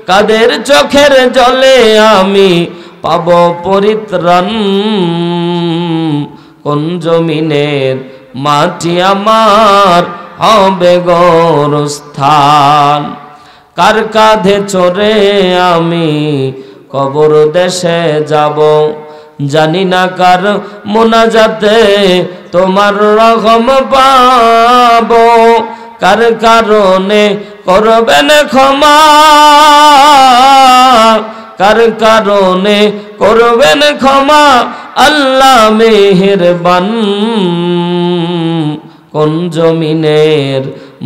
কাদের চোখের জলে আমি পাব পরিত্রাণ। কোন জমিনের মাটি আমার হবে গোরস্থান, কার কাঁধে চড়ে আমি কবর দেশে যাব, জানি না কার মোনাজাতে তোমার রহম পাব, কার কারণে করবেন ক্ষমা, কার কারণে করবেন ক্ষমা আল্লাহ মেহেরবান। কোন জমিনের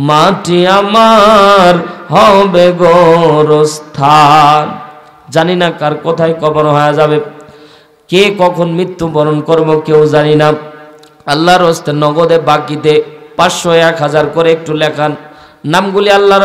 মাটি আমার হবে গোরস্থান, জানি না কার কোথায় কবর হয়ে যাবে, কে কখন মৃত্যুবরণ করব কেউ জানি না। আল্লাহর হস্তে নগদে বাকিতে 500, 1000 করে একটু লেখান নামগুলি আল্লাহর